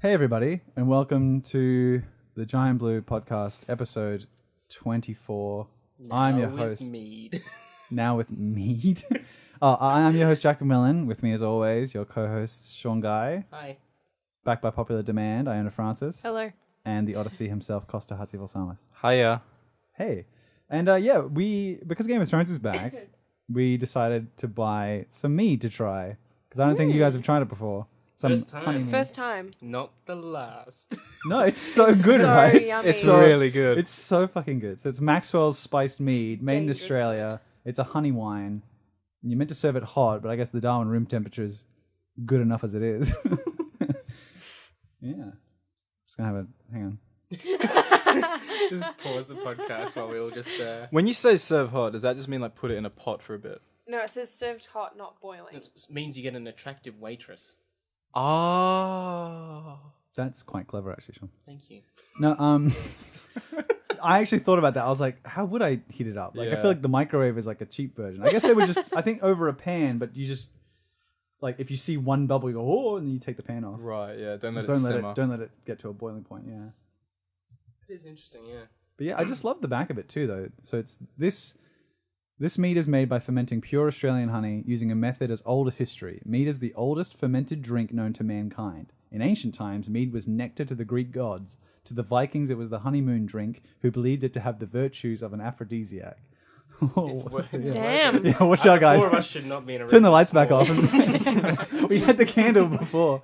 Hey everybody, and welcome to the Giant Blue Podcast, episode 24. I'm your host. Mead. Now with Mead. I'm your host, Jack Macmillan. With me, as always, your co-host, Sean Guy. Hi. Back by popular demand, Iona Francis. Hello. And the Odyssey himself, Kosta Hatzivalsamis. Hiya. Hey. And because Game of Thrones is back, we decided to buy some mead to try. Because I don't think you guys have tried it before. First time. First time. Not the last. No, it's so good, so right? yummy. It's really good. It's so fucking good. So it's Maxwell's spiced mead, made in Dangerous Australia. It's a honey wine. And you're meant to serve it hot, but I guess the Darwin room temperature is good enough as it is. Yeah. Just gonna have a hang on. Just pause the podcast while we all just... When you say serve hot, does that just mean like put it in a pot for a bit? No, it says served hot, not boiling. This means you get an attractive waitress. Oh. That's quite clever, actually, Sean. Thank you. No, I actually thought about that. I was like, how would I heat it up? Like, I Yeah. feel like the microwave is like a cheap version. I guess they would just, I think, over a pan, but you just, like, if you see one bubble, you go, oh, and then you take the pan off. Right, yeah. Don't let it Don't simmer. let it get to a boiling point. Yeah. It is interesting, yeah. But yeah, I just love the back of it too, though. So it's this mead is made by fermenting pure Australian honey using a method as old as history. Mead is the oldest fermented drink known to mankind. In ancient times, mead was nectar to the Greek gods. To the Vikings, it was the honeymoon drink, who believed it to have the virtues of an aphrodisiac. Damn. Yeah, watch out, guys. Four of us should not be in a room. Turn the lights this back off. small. We had the candle before.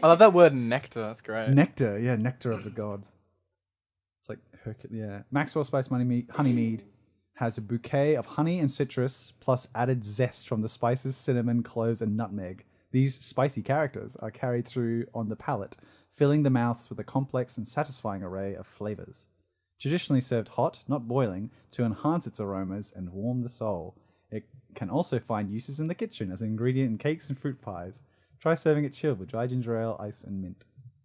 I love that word nectar. That's great. Nectar, yeah, nectar of the gods. It's like Maxwell Spice Honey Mead has a bouquet of honey and citrus, plus added zest from the spices, cinnamon, cloves, and nutmeg. These spicy characters are carried through on the palate, filling the mouths with a complex and satisfying array of flavors. Traditionally served hot, not boiling, to enhance its aromas and warm the soul. It can also find uses in the kitchen as an ingredient in cakes and fruit pies. Try serving it chilled with dry ginger ale, ice, and mint.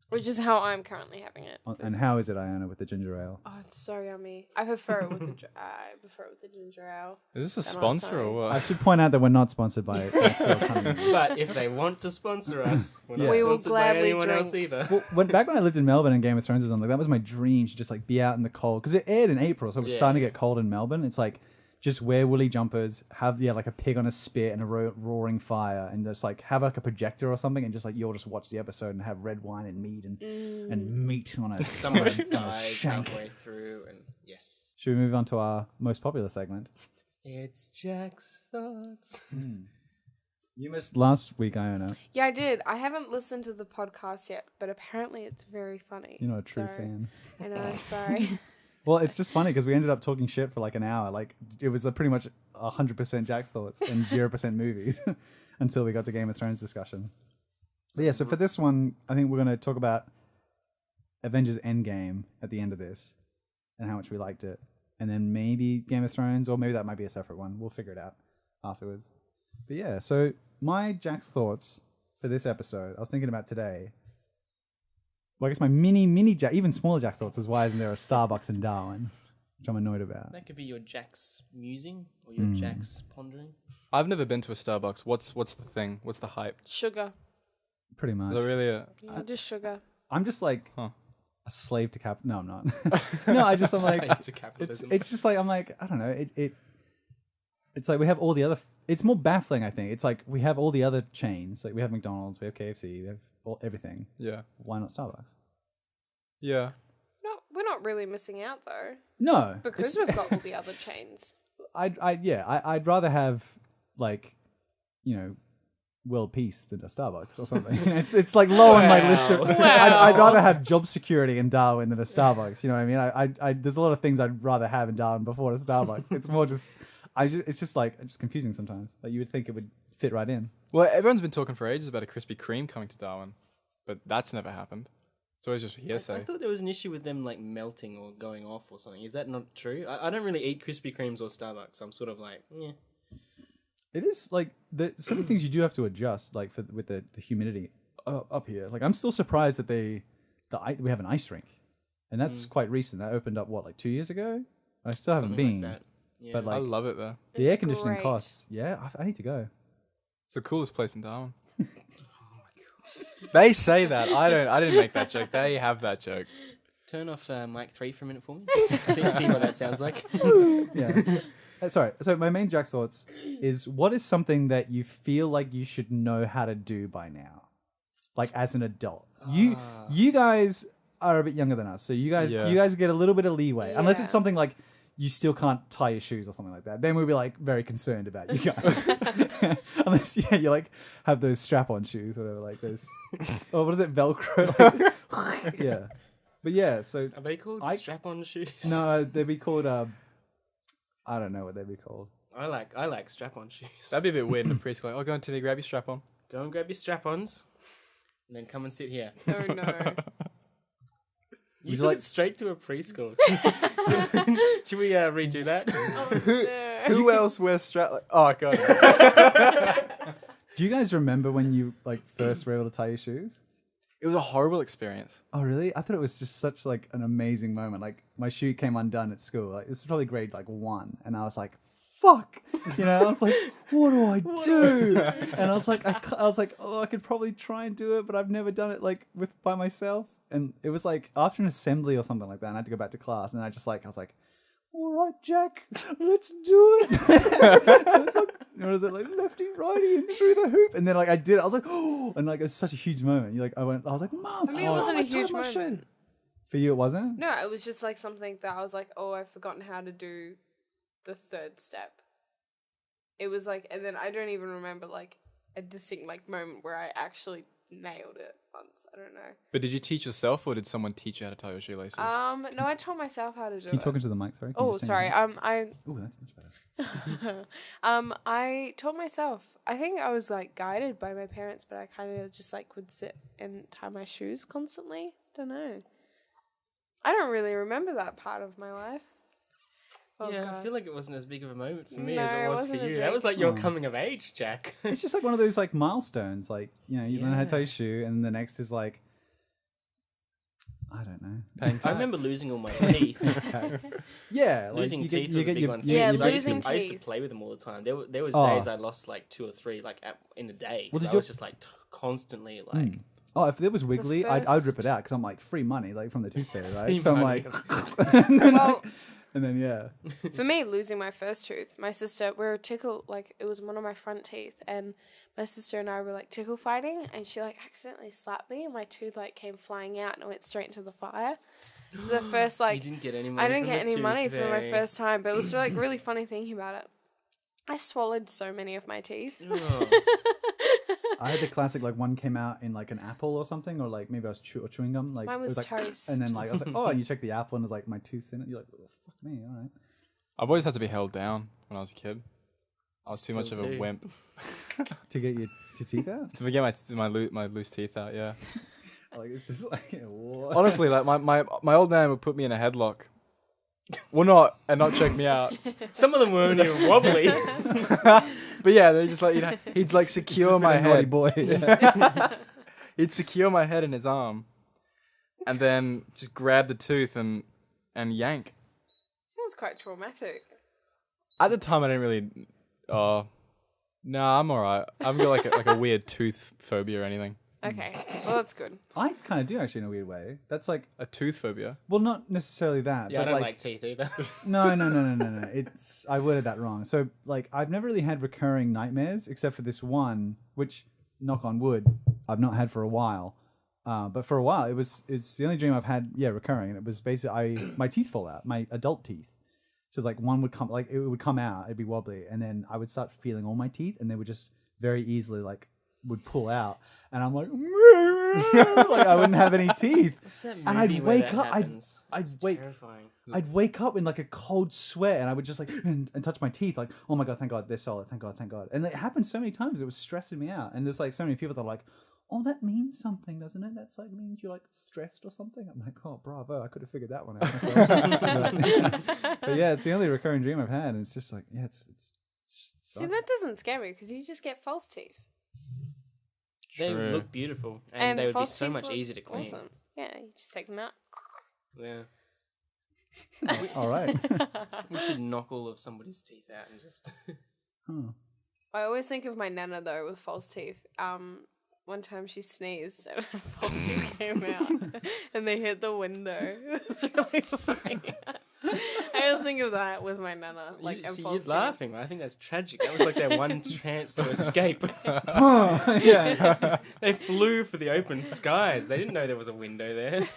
Which is how I'm currently having it. And how is it, Iona, with the ginger ale? Oh, it's so yummy. I prefer it with the ginger ale. Is this a Then on sponsor or its what? I should point out that we're not sponsored by Maxwell's Honey Mead. But if they want to sponsor us, we're not Yeah. We will sponsored by gladly anyone else drink. either. Well, back when I lived in Melbourne and Game of Thrones was on, like that was my dream to just like be out in the cold because it aired in April, so it was Yeah. starting to get cold in Melbourne. It's like just wear woolly jumpers, have like a pig on a spit and a roaring fire, and just like have like a projector or something, and just like you'll just watch the episode and have red wine and meat and meat on a Someone on a dies shank. halfway through, and yes. Should we move on to our most popular segment? It's Jack's Thoughts. You missed last week, Iona. Yeah, I did. I haven't listened to the podcast yet, but apparently it's very funny. You're not a true fan. I know, sorry. Well, it's just funny because we ended up talking shit for like an hour. Like it was pretty much 100% Jack's thoughts and 0% movies until we got to Game of Thrones discussion. So yeah, so for this one, I think we're going to talk about Avengers Endgame at the end of this and how much we liked it. And then maybe Game of Thrones, or maybe that might be a separate one. We'll figure it out afterwards. But yeah, so my Jack's thoughts for this episode, I was thinking about today. Well, I guess my mini Jack, even smaller Jack thoughts is why isn't there a Starbucks in Darwin, which I'm annoyed about. That could be your Jack's musing or your Jack's pondering. I've never been to a Starbucks. What's the thing? What's the hype? Sugar. Pretty much. Is it really a... Yeah, just sugar. I'm just like Huh. a slave to cap. No, I'm not. No, I'm like Slave to capitalism. it's just like I'm like I don't know. It's like we have all the other. It's more baffling. I think it's like we have all the other chains. Like we have McDonald's, we have KFC, we have everything. Yeah. Why not Starbucks? Yeah. No, we're not really missing out though. No, Because we've got all the other chains. I'd rather have like, world peace than a Starbucks or something. It's like low on my list of. I'd rather have job security in Darwin than a Starbucks. You know what I mean? I there's a lot of things I'd rather have in Darwin before a Starbucks. It's more just. It's just confusing sometimes. Like you would think it would fit right in. Well, everyone's been talking for ages about a Krispy Kreme coming to Darwin, but that's never happened. It's always just I hearsay. thought there was an issue with them like melting or going off or something. Is that not true? I don't really eat Krispy Kremes or Starbucks. I'm sort of like, yeah. It is like some things you do have to adjust, like with the humidity up here. Like I'm still surprised that we have an ice rink, and that's quite recent. That opened up like 2 years ago. I still haven't Something been. like that. Yeah. But like I love it there. the It's air conditioning great. costs. Yeah, I need to go. It's the coolest place in Darwin. They say that. I didn't make that joke. They have that joke. Turn off mic 3 for a minute for me. See what that sounds like. Yeah. Sorry. So my main Jack's thoughts is, what is something that you feel like you should know how to do by now, like as an adult? You guys are a bit younger than us, so you guys get a little bit of leeway, unless it's something like you still can't tie your shoes or something like that. Then we'll be like very concerned about you guys. Unless you like have those strap-on shoes, or whatever, like those. Oh, what is it? Velcro. Like, yeah. But yeah, so Are they called strap-on shoes? No, they'd be called. I don't know what they'd be called. I like strap-on shoes. That'd be a bit weird in the priest. Like, oh, go on, Timmy, grab your strap on. Go and grab your strap-ons, and then come and sit here. Oh no. You took it straight to a preschool. Should we redo that? Who else wears strap? Like, oh god. Do you guys remember when you like first were able to tie your shoes? It was a horrible experience. Oh really? I thought it was just such like an amazing moment. Like my shoe came undone at school. Like this is probably grade like 1, and I was like, "Fuck!" You know, I was like, "What do I do?" And I was like, "Oh, I could probably try and do it, but I've never done it like by myself." And it was like after an assembly or something like that, and I had to go back to class, and I was like, "All right, Jack, let's do it." I was like, what is it, like lefty, righty, and through the hoop, and then like I did it. I was like, "Oh!" And like it was such a huge moment. I was like, "Mom!" For me, it wasn't a huge moment. For you, it wasn't. No, it was just like something that I was like, "Oh, I've forgotten how to do the third step." It was like, and then I don't even remember like a distinct like moment where I actually nailed it once. I don't know. But did you teach yourself, or did someone teach you how to tie your shoelaces? No, I taught myself how to do it. Can you talk into the mic? Sorry. Can you Oh, just sorry. stand I Oh, that's much better. I taught myself. I think I was like guided by my parents, but I kind of just like would sit and tie my shoes constantly. Don't know. I don't really remember that part of my life. Oh, yeah, God. I feel like it wasn't as big of a moment for me No, as it it was for wasn't a you. That big- was like your coming of age, Jack. It's just like one of those like milestones. Like, you know, you learn how to tie your shoe, and the next is like, I don't know. Paying I remember losing all my teeth. Yeah, like Losing you teeth get, was you a get big your, one. Yeah, Because losing I used to teeth. play with them all the time. There was Oh. days I lost like 2 or 3 like in a day. Well, 'Cause did I you- was just like constantly like. Oh, if there was wiggly, I'd first- rip it out because I'm like free money, like from the tooth fairy, right? Free So I'm money. like, and then, Well, and then yeah. for me, losing my first tooth, my sister, we were it was one of my front teeth, and my sister and I were like tickle fighting, and she like accidentally slapped me, and my tooth like came flying out and it went straight into the fire. So the first You didn't get any money. I didn't from get the any tooth money for my fairy. first time, but it was like really funny thinking about it. I swallowed so many of my teeth. Oh. I had the classic like one came out in like an apple or something, or like maybe I was chewing gum. Like Mine it was like, toast. and then like I was like, oh, and you check the apple and it's like my tooth's in it. You're like, oh, fuck me, all right. I've always had to be held down when I was a kid. I was too much of Still a do. wimp To get your teeth out. to get my loose teeth out. Yeah. Like it's just like what? Honestly, like my old man would put me in a headlock. Well, not check me out. Some of them weren't even wobbly. But yeah, they just like he'd like It's secure just my been a naughty head. boy. He'd secure my head in his arm, and then just grab the tooth and yank. Sounds quite traumatic. At the time, I didn't really. No, I'm alright. I haven't got like a weird tooth phobia or anything. Okay, well that's good. I kind of do actually in a weird way. That's like, A tooth phobia. well, not necessarily that. Yeah, I but don't like teeth either. No. It's I worded that wrong. So like I've never really had recurring nightmares except for this one, which knock on wood, I've not had for a while. But for a while it's the only dream I've had, recurring, and it was basically my teeth fall out, my adult teeth. So like one would come, like it would come out, it'd be wobbly, and then I would start feeling all my teeth, and they would just very easily like would pull out, and I'm like, like I wouldn't have any teeth. What's that And I'd movie where wake that up, happens? I'd wake. Terrifying. I'd wake up in like a cold sweat, and I would just like and touch my teeth, like, oh my god, thank God they're solid, thank God, and it happened so many times, it was stressing me out. And there's like so many people that are like, oh, that means something, doesn't it? That's like means you're like stressed or something. I'm like, oh, bravo, I could have figured that one out myself. But yeah, it's the only recurring dream I've had, and it's just like, yeah, it's See, that doesn't scare me because you just get false teeth. They True. look beautiful, and they would be false so teeth much look easier to clean. Awesome. Yeah, you just take them out. Yeah, all right. we should knock all of somebody's teeth out and just. Huh. I always think of my nana though with false teeth. one time she sneezed and a poppy came out and they hit the window. It was really funny. I always think of that with my nana. Like, you're laughing. I think that's tragic. That was like their one chance to escape. Yeah. They flew for the open skies. They didn't know there was a window there.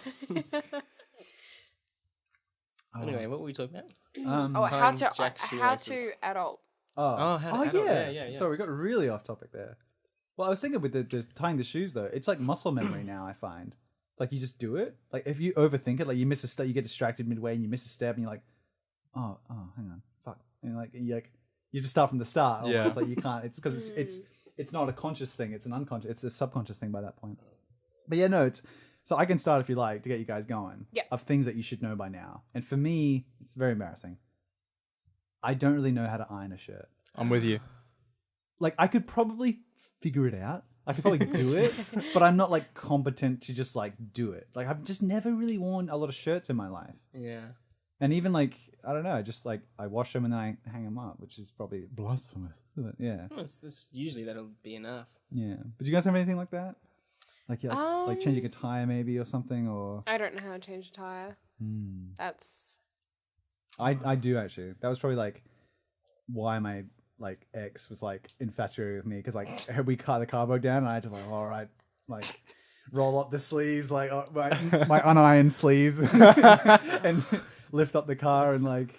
Anyway, what were we talking about? how Jack's to shoelaces. adult. Oh, how to adult. Yeah. Sorry, we got really off topic there. Well, I was thinking with the tying the shoes though, it's like muscle memory now. I find like you just do it. Like if you overthink it, like you miss a step, you get distracted midway, and you miss a step, and you're like, oh, hang on, fuck, and you just start from the start. Yeah, it's like you can't. It's because it's not a conscious thing. It's an unconscious. It's a subconscious thing by that point. But yeah, no, it's. So I can start if you like to get you guys going. Yeah. Of things that you should know by now, and for me, it's very embarrassing. I don't really know how to iron a shirt. I'm with you. Like I could probably figure it out. I could probably do it, but I'm not like competent to just like do it. Like I've just never really worn a lot of shirts in my life. Yeah. And even like, I don't know, just like I wash them and then I hang them up, which is probably blasphemous. But yeah. Well, usually that'll be enough. Yeah. But do you guys have anything like that? Like, like changing a tire maybe or something or... I don't know how to change a tire. That's... I do actually. That was probably like why my like ex was like infatuated with me because like we cut the car broke down and I just like all right like roll up the sleeves like my unironed sleeves and lift up the car and like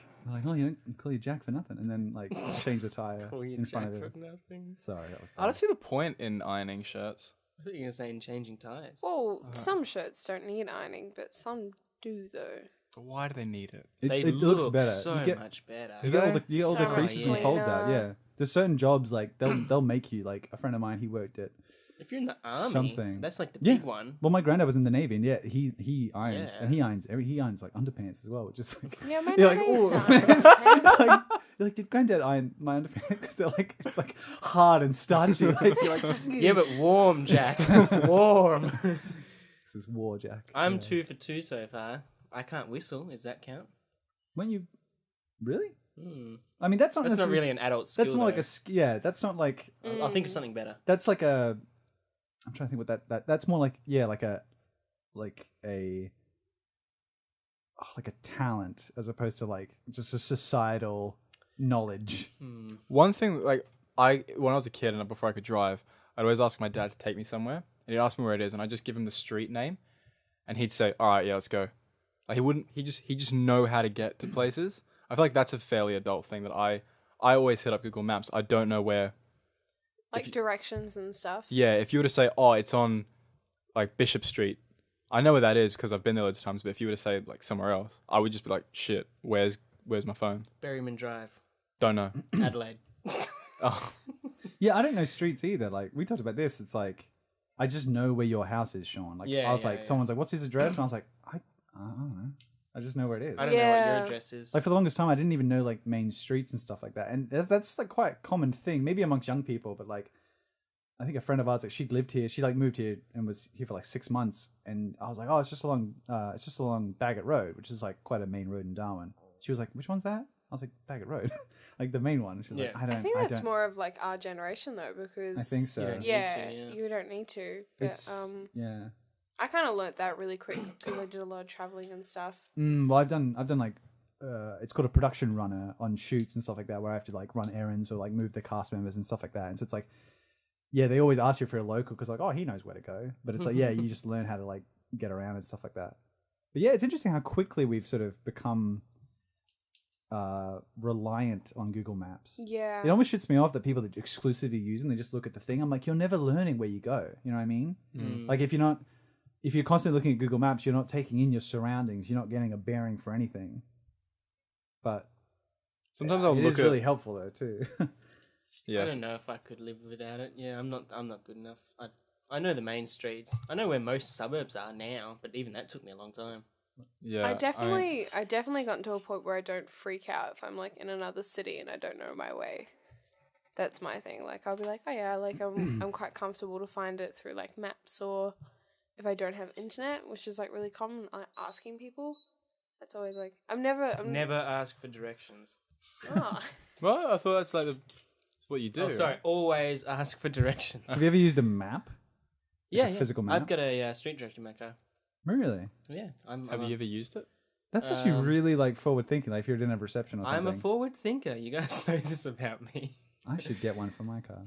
oh you don't call you Jack for nothing and then like change the tire in front of it. Sorry, that was bad. I don't see the point in ironing shirts. I thought you were going to say in changing tires. Well, some shirts don't need ironing, but some do though. But why do they need it? It looks better. So You get- much better. You get all the So creases and much folds out. cleaner. Yeah, there's certain jobs like they'll make you like a friend of mine. He worked at If you're in the army, something. that's like the Yeah. big one. Well, my granddad was in the Navy, and yeah, he irons Yeah. and he irons like underpants as well, which is like Yeah, my you're nana like, used to "Ooh." iron his pants. like, you're like, did granddad iron my underpants? Because they're like it's like hard and starchy. Like you're like, Yeah, but warm, Jack. Warm. this is war, Jack. I'm Yeah. 2 for 2 so far. I can't whistle. Does that count? When you really? Hmm. I mean, that's not That's not necessarily- really an adult skill. That's more like though. yeah. That's not like I'll think of something better. that's like a. I'm trying to think what that's more like. Yeah, like a talent as opposed to like just a societal knowledge. One thing, like when I was a kid and before I could drive, I'd always ask my dad to take me somewhere, and he'd ask me where it is, and I'd just give him the street name, and he'd say, "All right, yeah, let's go." Like he just know how to get to places. I feel like that's a fairly adult thing that I always hit up Google Maps. I don't know where. Like directions and stuff. Yeah, if you were to say, "Oh, it's on like Bishop Street," I know where that is because I've been there loads of times. But if you were to say like somewhere else, I would just be like, "Shit, where's my phone?" Berryman Drive, Don't know. Adelaide. Oh. Yeah, I don't know streets either. Like we talked about this. It's like I just know where your house is, Sean. Like Yeah, I was yeah, like, yeah. someone's like, "What's his address?" And I was like, I don't know. I just know where it is. I don't know what Yeah. your address is. Like for the longest time, I didn't even know like main streets and stuff like that. And that's like quite a common thing, maybe amongst young people. But like, I think a friend of ours, like she'd lived here, she like moved here and was here for like 6 months. And I was like, oh, it's just along Bagot Road, which is like quite a main road in Darwin. She was like, which one's that? I was like, Bagot Road, like the main one. She was like, Yeah. I I think that's don't. more of like our generation though, because I think so. You don't Yeah, need to, yeah. you don't need to. But It's yeah. I kind of learnt that really quick because I did a lot of traveling and stuff. Well, I've done like it's called a production runner on shoots and stuff like that, where I have to like run errands or like move the cast members and stuff like that. And so it's like, yeah, they always ask you for a local because like, oh, he knows where to go. But it's like, yeah, you just learn how to like get around and stuff like that. But yeah, it's interesting how quickly we've sort of become reliant on Google Maps. Yeah. It almost shits me off that people that exclusively use them, they just look at the thing. I'm like, you're never learning where you go. You know what I mean? Like if you're constantly looking at Google Maps, you're not taking in your surroundings. You're not getting a bearing for anything. But Sometimes I'll it look is at really helpful though too. I yes. don't know if I could live without it. Yeah, I'm not good enough. I know the main streets. I know where most suburbs are now, but even that took me a long time. Yeah. I definitely gotten to a point where I don't freak out if I'm like in another city and I don't know my way. That's my thing. Like I'll be like, oh yeah, like I'm quite comfortable to find it through like maps, or if I don't have internet, which is like really common, like asking people. That's always like I'm never Never ask for directions. Ah. Well, I thought that's what you do. Oh, sorry. Always ask for directions. Have you ever used a map? Yeah, a physical map? I've got a street director in my car. Really? Yeah, Have you ever used it? That's actually really like forward thinking. Like if you didn't have reception or something. I'm a forward thinker. You guys know this about me. I should get one for my car.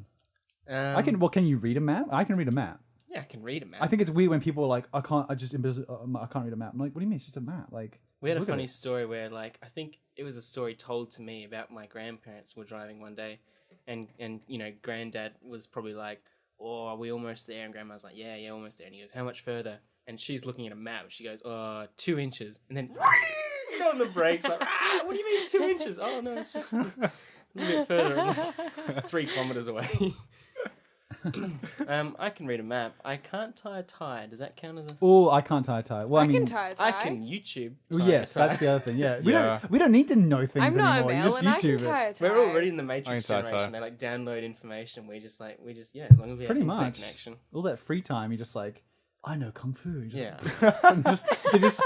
Um, I can. Well, can you read a map? I can read a map. Yeah, I can read a map. I think it's weird when people are like, I can't read a map. I'm like, what do you mean? It's just a map. Like, we had a look at funny it. story where, like, I think it was a story told to me about my grandparents were driving one day, and you know, Granddad was probably like, "Oh, are we almost there?" And Grandma's like, "Yeah, almost there." And he goes, "How much further?" And she's looking at a map. She goes, 2 inches," and then on the brakes, like, "What do you mean 2 inches?" "Oh no, it's just a little bit further, 3 kilometers away." I can read a map. I can't tie a tie. Does that count as a? Oh, I can't tie a tie. Well, I mean, can tie a tie. I can YouTube. well, tie yes, a tie. that's the other thing. Yeah, Yeah. we don't need to know things I'm not a anymore. You male just and I can YouTube tie it. a tie. We're already in the Matrix I can tie a generation. tie. They like download information. We just as long as we Pretty have internet much. connection. All that free time, you just like, I know kung fu. You just, Yeah. they just.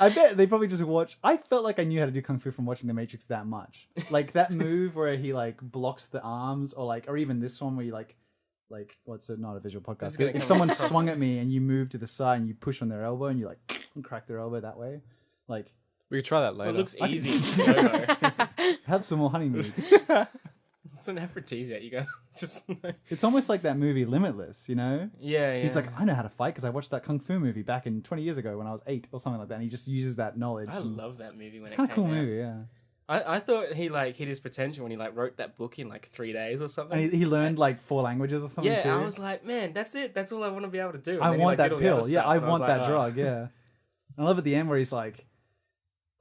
I bet they probably just watch. I felt like I knew how to do kung fu from watching The Matrix that much. Like that move where he like blocks the arms, or even this one where you like what's it? Not a visual This is podcast. gonna If come someone across swung at me and you move to the side and you push on their elbow and you like crack their elbow that way, like We could try that later. Well, it looks easy in slow-mo. have some more honey moves. It's an aphrodisiac, you guys. Just It's almost like that movie Limitless, you know? yeah. He's like, I know how to fight because I watched that kung fu movie back in 20 years ago when I was 8 or something like that. And he just uses that knowledge. I and- love that movie when It's it kind came of cool out. movie, yeah. I thought he like hit his potential when he like wrote that book in like 3 days or something. And he learned like 4 languages or something yeah, too. I was like, man, that's it. That's all I want to be able to do. And I then he, want like, did that all the other pill. Yeah, stuff, I and was want like, that "Oh." drug. Yeah. I love at the end where he's like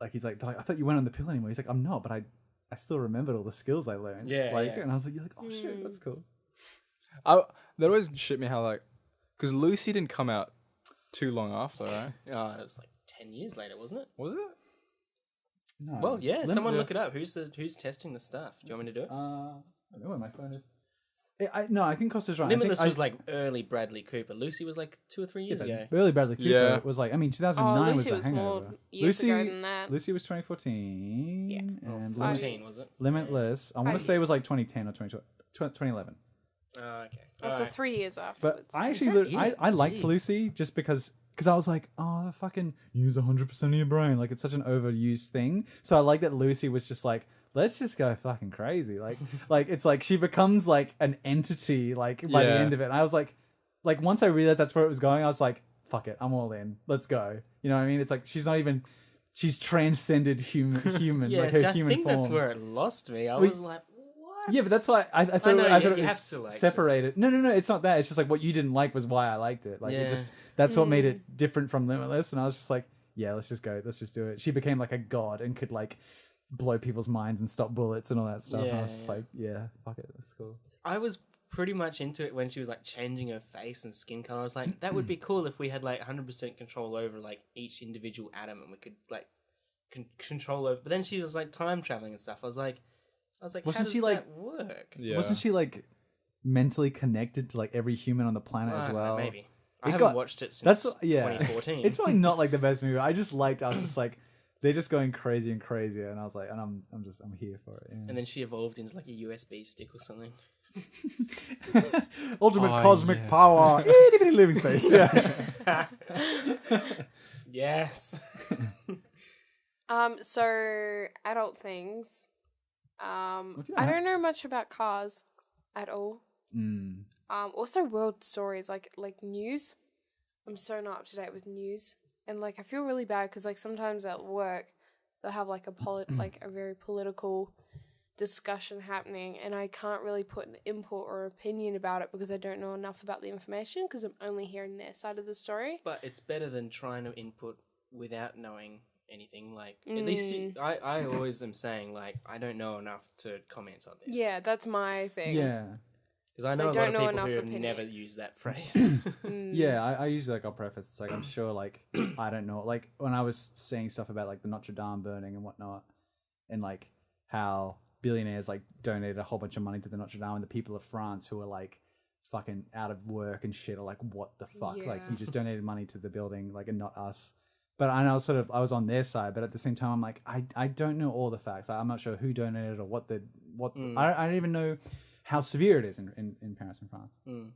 they're like, I thought you went on the pill anymore. He's like, I'm not, but I still remembered all the skills I learned. Yeah, like, yeah. And I was like, you're like, oh shit, that's cool. That always shit me how like, because Lucy didn't come out too long after, right? Oh, it was like 10 years later, wasn't it? Was it? No. Well, yeah. Someone yeah. look it up. Who's testing the stuff? Do you want me to do it? I don't know where my phone is. No, I think Kosta's right. Limitless I think was like early Bradley Cooper. Lucy was like 2 or 3 years ago. Early Bradley Cooper Yeah. was like, 2009 was Lucy The was Hangover. more years ago than that. Lucy was 2014. Yeah. And 14, was it? Limitless, I want to 5 say it years. was like 2010 or 2011. Oh, okay. Also, Alright. 3 years But afterwards. I Is actually, that it? I liked Jeez. Lucy just because I was like, oh, the fucking use 100% of your brain. Like, it's such an overused thing. So I like that Lucy was just like, let's just go fucking crazy. Like it's like she becomes like an entity, like by the Yeah. end of it. And I was like once I realized that's where it was going, I was like, fuck it, I'm all in. Let's go. You know what I mean? It's like she's transcended human, Yeah, like her see, I human think form. that's where it lost me. I We- was like, what? Yeah, but that's why I thought, know, I thought you it have was to, like, separated. No, it's not that. It's just like what you didn't like was why I liked it. Like it Yeah. just that's what made it different from Limitless. And I was just like, yeah, let's just go. Let's just do it. She became like a god and could like blow people's minds and stop bullets and all that stuff. And I was just Yeah. like, yeah, fuck it, that's cool. I was pretty much into it when she was like changing her face and skin color. I was like, that would be cool if we had like 100% control over like each individual atom and we could like control over. But then she was like time traveling and stuff. I was like, Wasn't how does she, like- that work? Yeah. Wasn't she like mentally connected to like every human on the planet I as don't know, well? maybe. I It haven't got- watched it since That's yeah. 2014. It's probably not like the best movie. I just was just like, they're just going crazy and crazier, and I was like, and I'm here for it. Yeah. and then she evolved into like a USB stick or something. Ultimate Oh, cosmic yeah. power, itty bitty living space. Yeah. Yes. So adult things. If you I don't don't know much about cars at all. Mm. Also world stories like news. I'm so not up to date with news, and like I feel really bad because like sometimes at work they'll have like like a very political discussion happening, and I can't really put an input or opinion about it because I don't know enough about the information because I'm only hearing their side of the story. But it's better than trying to input without knowing anything. Like, at least I always am saying, like, I don't know enough to comment on this. Yeah, that's my thing. Yeah. Because I So know I a lot don't of know people enough who have opinion. never used that phrase. Yeah, I usually like I'll preface. It's like I'm sure like I don't know. Like when I was saying stuff about like the Notre Dame burning and whatnot, and like how billionaires like donated a whole bunch of money to the Notre Dame, and the people of France who are like fucking out of work and shit are like, what the fuck? Like Yeah. you just donated money to the building, like, and not us. But I know I was on their side, but at the same time I'm like I don't know all the facts. I'm not sure who donated or what I don't even know how severe it is in Paris and France.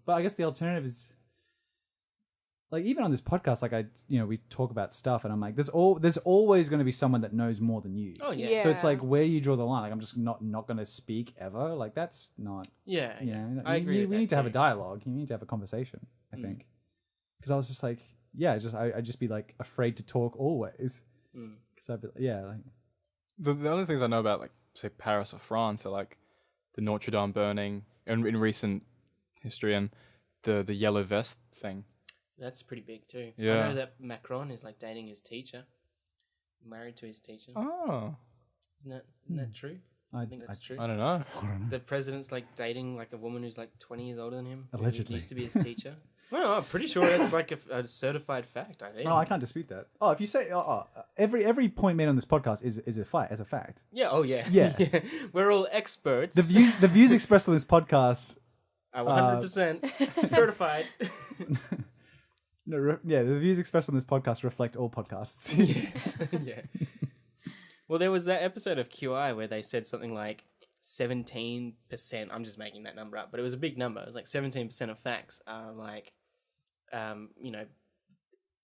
But I guess the alternative is like even on this podcast, like we talk about stuff, and I'm like, there's always going to be someone that knows more than you. Oh yeah. Yeah. So it's like, where do you draw the line? Like, I'm just not going to speak ever. Like, that's not. Yeah. You Yeah. know, I agree. We with need that to have a too. dialogue. You need to have a conversation. I think, because I was just like, yeah, I'd just be like afraid to talk always. Because I'd be like. The only things I know about, like, say, Paris or France are, like, the Notre Dame burning in recent history and the yellow vest thing. That's pretty big too. Yeah. I know that Macron is like dating his teacher, married to his teacher. Oh. Isn't that true? I think that's true. I don't know. The president's like dating like a woman who's like 20 years older than him. who Allegedly. used to be his teacher. Well, I'm pretty sure that's like a certified fact. I think. Oh, I can't dispute that. Oh, if you say every point made on this podcast is a fact. Yeah. Oh, yeah. Yeah. We're all experts. The views expressed on this podcast. Are 100% certified. The views expressed on this podcast reflect all podcasts. Yes. Yeah. Well, there was that episode of QI where they said something like 17%. I'm just making that number up, but it was a big number. It was like 17% of facts are like,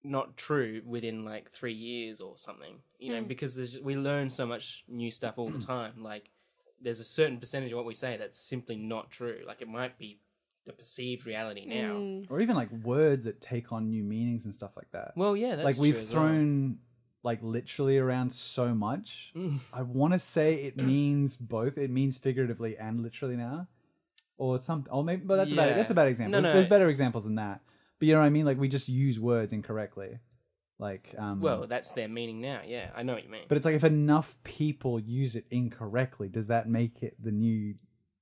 not true within like 3 years or something. You know, because we learn so much new stuff all the time. Like, there's a certain percentage of what we say that's simply not true. Like, it might be the perceived reality now. Or even like words that take on new meanings and stuff like that. Well, yeah, that's like true we've as well. thrown like literally around so much. I want to say it means both. It means figuratively and literally now, or maybe. But that's a bad example. No. There's better examples than that. But you know what I mean? Like, we just use words incorrectly. Like, Well, that's their meaning now. Yeah, I know what you mean. but it's like, if enough people use it incorrectly, does that make it the new?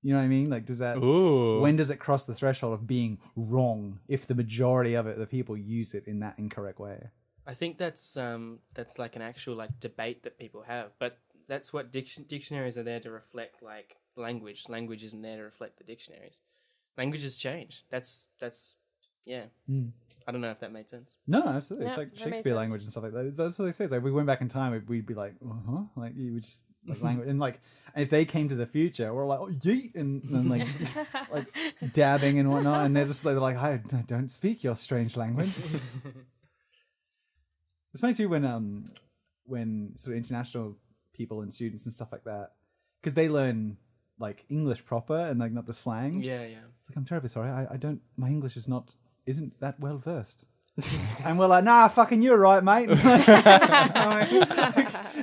You know what I mean? Like, does that? Ooh. When does it cross the threshold of being wrong if the majority of it, the people use it in that incorrect way? I think that's like an actual like debate that people have, but that's what dictionaries are there to reflect. Like language isn't there to reflect the dictionaries. Languages change. That's yeah. I don't know if that made sense. No, absolutely. Yeah, It's like that makes Shakespeare sense. language and stuff like that. That's what they say. It's like, we went back in time, we'd be like, like, you would just like language, and like, if they came to the future, we're like, oh, yeet, and like, like dabbing and whatnot, and they're just like, I don't speak your strange language. It's funny too when sort of international people and students and stuff like that, because they learn like English proper and like not the slang. Yeah. It's like, I'm terribly sorry. I don't. My English isn't that well versed. And we're like, nah, fucking, you're right, mate.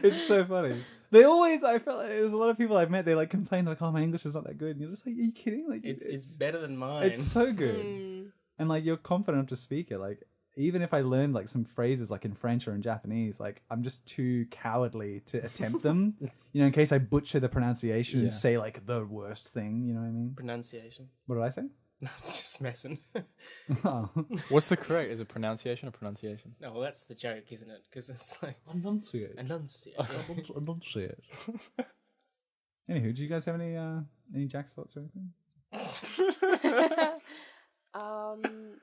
It's so funny. They always. I felt like there's a lot of people I've met. They like complain like, oh, my English is not that good. And you're just like, are you kidding? Like, It's better than mine. it's so good. And like, you're confident enough to speak it. Like, even if I learned like some phrases like in French or in Japanese, like, I'm just too cowardly to attempt them. You know, in case I butcher the pronunciation and say like the worst thing. You know what I mean? pronunciation. What did I say? No, it's just messing. Oh. What's the correct? Is it pronunciation or pronunciation? No, well, that's the joke, isn't it? Because it's like Enunciate. enunciate. Enunciate. Anywho, do you guys have any Jack's thoughts or anything?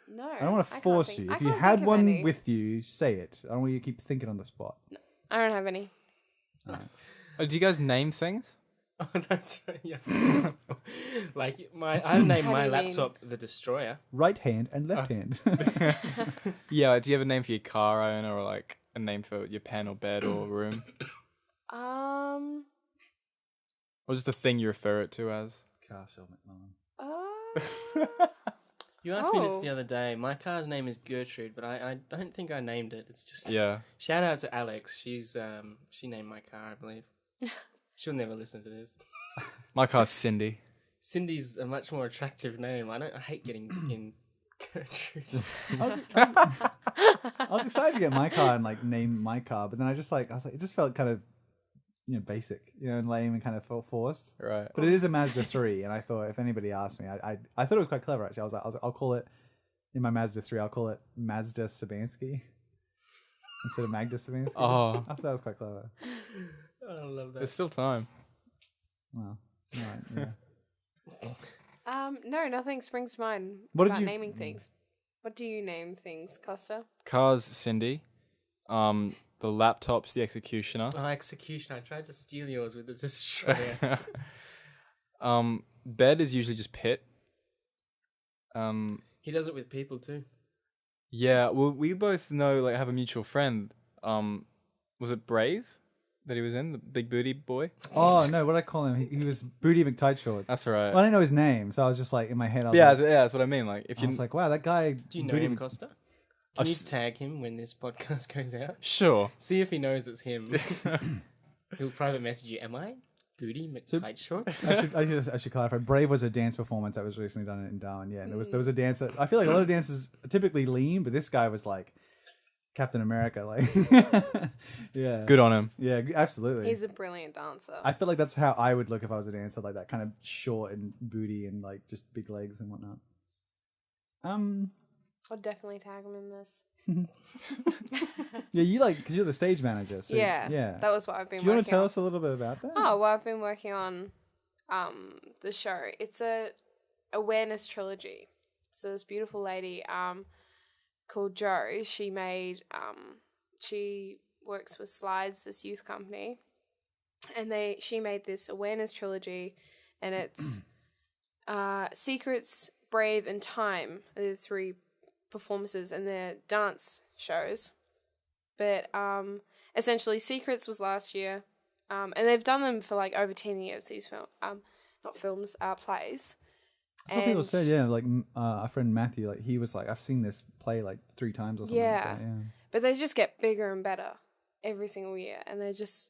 No. I don't want to force you. If you had one with you, say it. I don't want you to keep thinking on the spot. I don't have any. Oh, do you guys name things? Oh, that's right. Yeah. Like I named How do my you mean? laptop the Destroyer. Right hand and left hand. Yeah, do you have a name for your car, Iona, or like a name for your pen or bed or room? Or just the thing you refer it to as? Castle McMillan. You asked me this Oh. the other day. My car's name is Gertrude, but I don't think I named it. It's just Yeah. Shout out to Alex. She named my car, I believe. She'll never listen to this. My car's Cindy. Cindy's a much more attractive name. I hate getting in Gertrude. I was excited to get my car and like name my car, but then I was like, it just felt kind of, basic, and lame and kind of forced. Right. But it is a Mazda 3, and I thought if anybody asked me, I thought it was quite clever actually. I was like, I'll call it, in my Mazda 3, I'll call it Mazda Sabansky instead of Magda Sabansky. Oh. I thought that was quite clever. I love There's that. still time. Well, right, yeah. No, nothing springs to mind What did about you- naming things. What do you name things, Kosta? Car's Cindy. The laptop's the Executioner. Oh, Execution. I tried to steal yours with the Destroyer. Bed is usually just Pit. He does it with people too. Yeah, well, we both know, like, have a mutual friend. Was it Brave that he was in, the big booty boy? Oh no, what did I call him? He was Booty McTight Shorts. That's right. Well, I didn't know his name, so I was just like in my head. I was Yeah, like, that's what I mean. Like, if I you was like, wow, that guy. Do you know Booty him, Mc- Costa? I've Can you s- tag him when this podcast goes out? sure. See if he knows it's him. He'll private message you. Am I Booty McTight Shorts? I should clarify. Brave was a dance performance that was recently done in Darwin. Yeah, and there was a dancer. I feel like a lot of dancers are typically lean, but this guy was like Captain America. Like, yeah, Good on him. yeah, absolutely. He's a brilliant dancer. I feel like that's how I would look if I was a dancer, like that kind of short and booty and like just big legs and whatnot. I'll definitely tag him in this. Yeah, you like because you're the stage manager. So yeah. yeah. That was what I've been Do you want working to tell on. us a little bit about that? Oh, well, I've been working on the show. It's a awareness trilogy. So this beautiful lady called Jo, she works with Slides, this youth company, and she made this awareness trilogy, and it's Secrets, Brave, and Time are the three performances, and they're dance shows. But essentially, Secrets was last year, and they've done them for like over 10 years. These plays. Some people said, yeah, like our friend Matthew, like he was like, I've seen this play like 3 times or something. Yeah. Like that, yeah. But they just get bigger and better every single year, and it's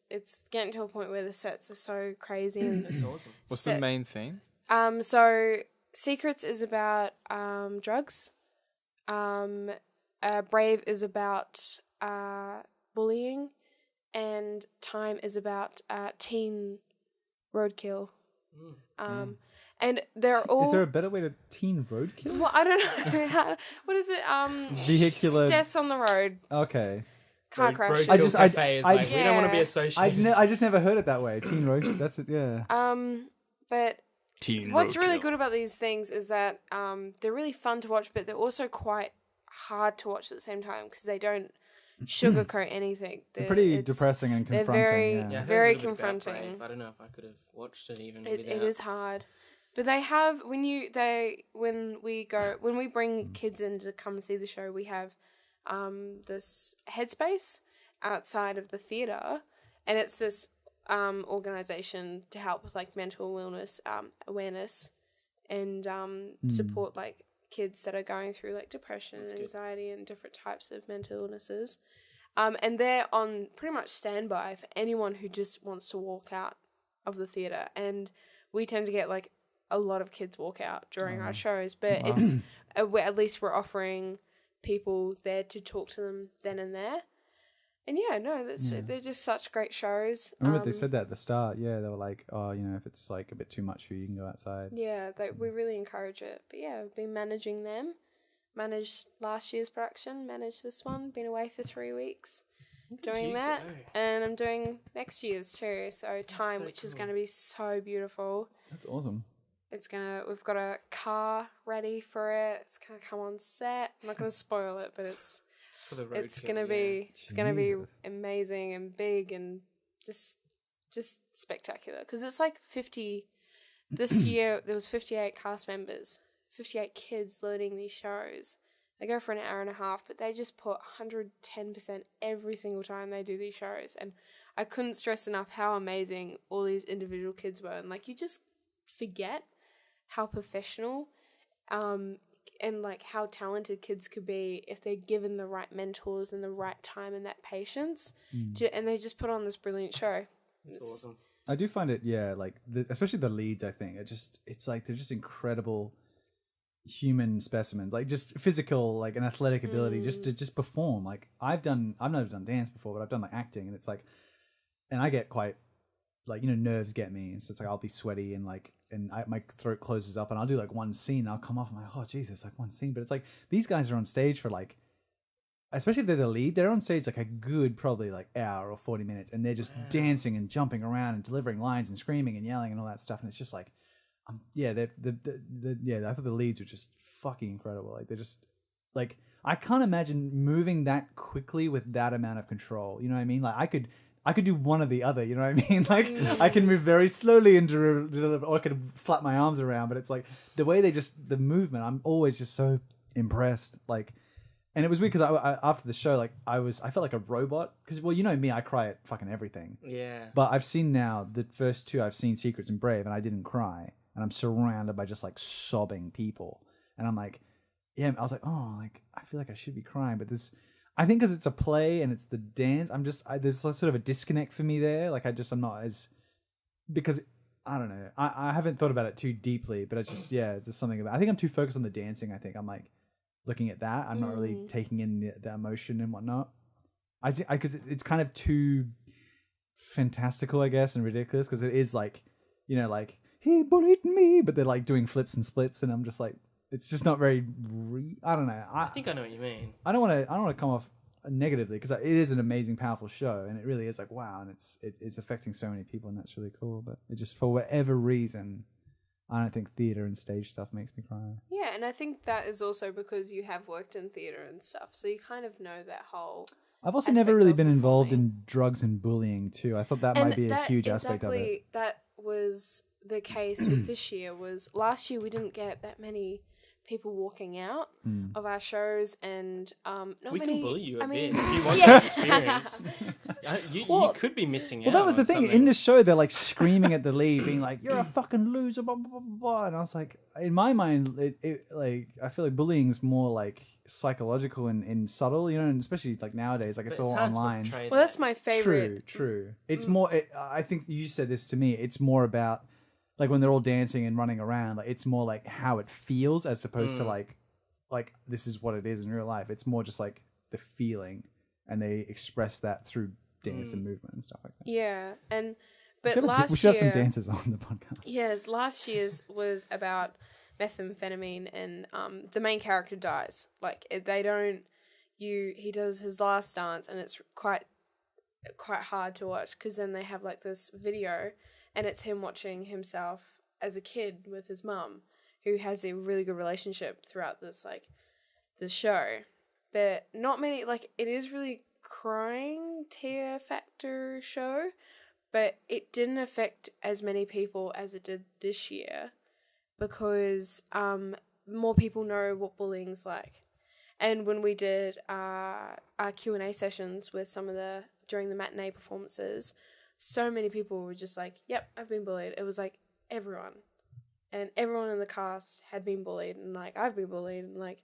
getting to a point where the sets are so crazy. And That's awesome. What's the main theme? So Secrets is about drugs. Brave is about bullying, and Time is about teen roadkill. And they're all. Is there a better way to teen roadkill? Well, I don't know. What is it? Vehicular Deaths on the road. Okay. Car crashes. I just- Cafe is like, we don't want to be Yeah. associated. I just never heard it that way. Teen road. That's it. Yeah. But Teen what's really roadkill. good about these things is that they're really fun to watch, but they're also quite hard to watch at the same time because they don't sugarcoat anything. They're pretty it's- depressing and they're confronting. very- yeah. Yeah, I heard a Very little bit about confronting. Brave. I don't know if I could have watched it even It without. is hard, but they have when we bring kids in to come and see the show, we have this headspace outside of the theater, and it's this organization to help with like mental illness awareness and support like kids that are going through like depression and anxiety and different types of mental illnesses. And they're on pretty much standby for anyone who just wants to walk out of the theater. And we tend to get like a lot of kids walk out during our shows, but it's at least we're offering people there to talk to them then and there. And yeah, no, they're just such great shows. I remember they said that at the start. Yeah, they were like, oh, you know, if it's like a bit too much for you, you can go outside. Yeah, we really encourage it. But yeah, we've been managing them. Managed last year's production, managed this one, been away for 3 weeks doing you that. go. And I'm doing next year's too. So Time, so which is cool. going to be so beautiful. That's awesome. We've got a car ready for it. It's going to come on set. I'm not going to spoil it, but it's gonna be Jesus. amazing and big and just spectacular because it's like 50 this year. There was 58 cast members, 58 kids learning these shows. They go for an hour and a half, but they just put 110% every single time they do these shows, and I couldn't stress enough how amazing all these individual kids were. And like you just forget how professional and like how talented kids could be if they're given the right mentors and the right time and that patience and they just put on this brilliant show. It's awesome. I do find it, yeah, like especially the leads. I think it's like they're just incredible human specimens, like just physical, like an athletic ability, just to perform. Like I've never done dance before, but I've done like acting, and it's like, and I get quite like, you know, nerves get me, and so it's like I'll be sweaty and like. And my throat closes up, and I'll do like one scene, and I'll come off, and I'm like, oh Jesus, like one scene. But it's like these guys are on stage for like, especially if they're the lead, they're on stage like a good probably like hour or 40 minutes, and they're just dancing and jumping around and delivering lines and screaming and yelling and all that stuff. And it's just like, I thought the leads were just fucking incredible. Like they're just like, I can't imagine moving that quickly with that amount of control. You know what I mean? Like I could do one or the other, you know what I mean? Like, I can move very slowly or I could flap my arms around, but it's like, the way the movement, I'm always just so impressed. Like, And it was weird because I after the show, like I felt like a robot because, well, you know me, I cry at fucking everything. Yeah. But I've seen now the first two. I've seen Secrets and Brave, and I didn't cry, and I'm surrounded by just like sobbing people, and I'm like, yeah, I was like, oh, like I feel like I should be crying, but this, I think because it's a play and it's the dance, there's sort of a disconnect for me there. Like I'm not as, because I don't know, I haven't thought about it too deeply, but it's just there's something about. I think I'm too focused on the dancing. I think I'm like. Looking at that, I'm not really taking in the emotion and whatnot. I think because it's kind of too fantastical, I guess, and ridiculous because it is like, you know, like he bullied me, but they're like doing flips and splits, and I'm just like, it's just not very. I don't know. I think I know what you mean. I don't want to come off negatively because it is an amazing, powerful show, and it really is like wow, and it's affecting so many people, and that's really cool. But it just for whatever reason. I don't think theatre and stage stuff makes me cry. Yeah, and I think that is also because you have worked in theatre and stuff, so you kind of know that whole. I've also never really been involved in drugs and bullying too. I thought that might be a huge aspect of it. That was the case with this year. Was last year we didn't get that many people walking out of our shows, and not we many. can bully you a I mean, bit if you want the experience. You could be missing out. Well, that was the thing. Something. In this show, they're like screaming at the lead, being like, "You're a fucking loser!" Blah blah blah blah. And I was like, in my mind, it like I feel like bullying is more like psychological and subtle, you know, and especially like nowadays, like it's all online. Well, that's my favorite. True. It's more. I think you said this to me. It's more about. Like when they're all dancing and running around, like it's more like how it feels as opposed to like this is what it is in real life. It's more just like the feeling, and they express that through dance and movement and stuff like that. Yeah, but we should have some dancers on the podcast. Yes, last year's was about methamphetamine, and the main character dies. Like they don't. He does his last dance, and it's quite hard to watch because then they have like this video. And it's him watching himself as a kid with his mum, who has a really good relationship throughout this show. But not many, like, it is really crying tear factor show, but it didn't affect as many people as it did this year because more people know what bullying's like. And when we did our Q&A sessions with during the matinee performances, so many people were just like, yep, I've been bullied. It was like everyone. And everyone in the cast had been bullied. And like, I've been bullied. And like,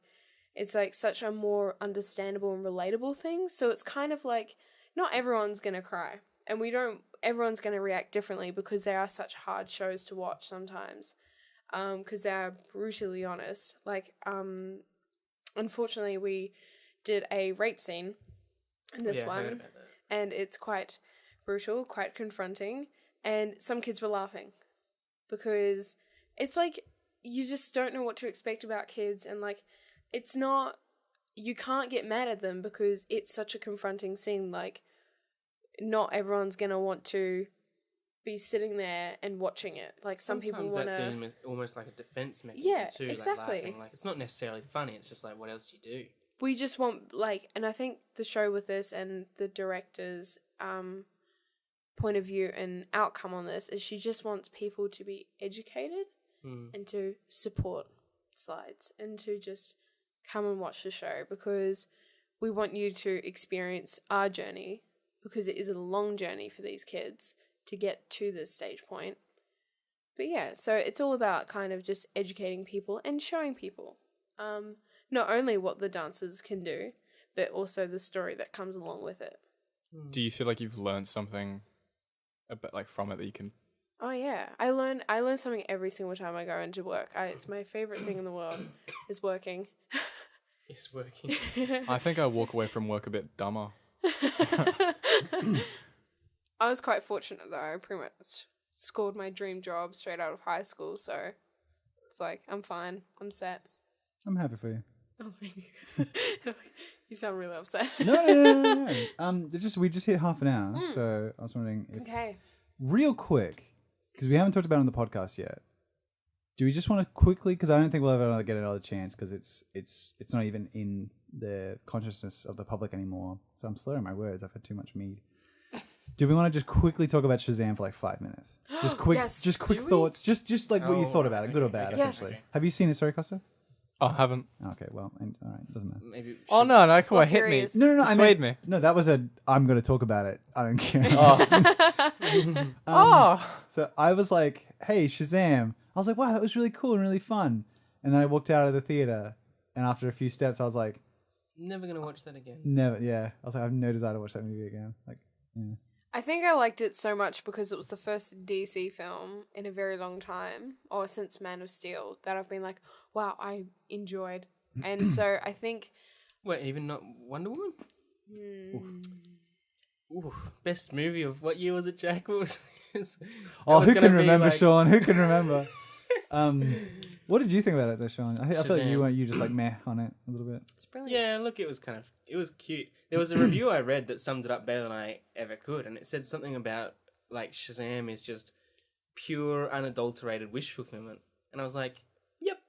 it's like such a more understandable and relatable thing. So it's kind of like, not everyone's going to cry. And everyone's going to react differently because they are such hard shows to watch sometimes. Because they are brutally honest. Like, unfortunately, we did a rape scene in this one. I heard about that. And it's quite brutal, quite confronting, and some kids were laughing because it's like you just don't know what to expect about kids, and like it's not, you can't get mad at them because it's such a confronting scene. Like not everyone's gonna want to be sitting there and watching it. Like some people want to. That scene is almost like a defense mechanism too. Exactly. Like laughing. Like it's not necessarily funny. It's just like what else do you do? We just want and I think the show with this and the director's point of view and outcome on this is she just wants people to be educated and to support slides and to just come and watch the show because we want you to experience our journey because it is a long journey for these kids to get to this stage point. But yeah, so it's all about kind of just educating people and showing people not only what the dancers can do, but also the story that comes along with it. Do you feel like you've learned something a bit like from it that you can? Oh yeah, I learn something every single time I go into work. It's my favorite thing in the world is working. It's working. I think I walk away from work a bit dumber. I was quite fortunate though. I pretty much scored my dream job straight out of high school, so it's like I'm fine. I'm set. I'm happy for you. Oh my God. You sound really upset. No. We just hit half an hour, so I was wondering if, real quick, because we haven't talked about it on the podcast yet. Do we just want to quickly, because I don't think we'll ever get another chance, because it's not even in the consciousness of the public anymore. So I'm slurring my words. I've had too much mead. Do we want to just quickly talk about Shazam for like 5 minutes? Just quick, Yes. just quick thoughts. Just like what you thought about it, good or bad, Yes. essentially. Have you seen it? Sorry, Kosta? Oh, I haven't. Okay, well, all right, doesn't matter. Maybe. we Oh should- no, come on, What hit me. series? No, I Persuade meant, me. No, that was I'm going to talk about it. I don't care. Oh, So I was like, hey, Shazam. I was like, wow, that was really cool and really fun. And then I walked out of the theater, and after a few steps, I was like, Never gonna watch that again. never, yeah. I was like, I have no desire to watch that movie again. Like, yeah. I think I liked it so much because it was the first DC film in a very long time, or since Man of Steel, that I've been like, wow, I enjoyed. And so I think Wait, even not Wonder Woman? Ooh, best movie of what year was it, Jack? What was this? Oh, who can remember, Sean? Who can remember? What did you think about it, though, Sean? I feel like Shazam. you just like meh on it a little bit. it's brilliant. Yeah, look, it was cute. There was a review I read that summed it up better than I ever could, and it said something about like Shazam is just pure, unadulterated wish fulfillment, and I was like, yep,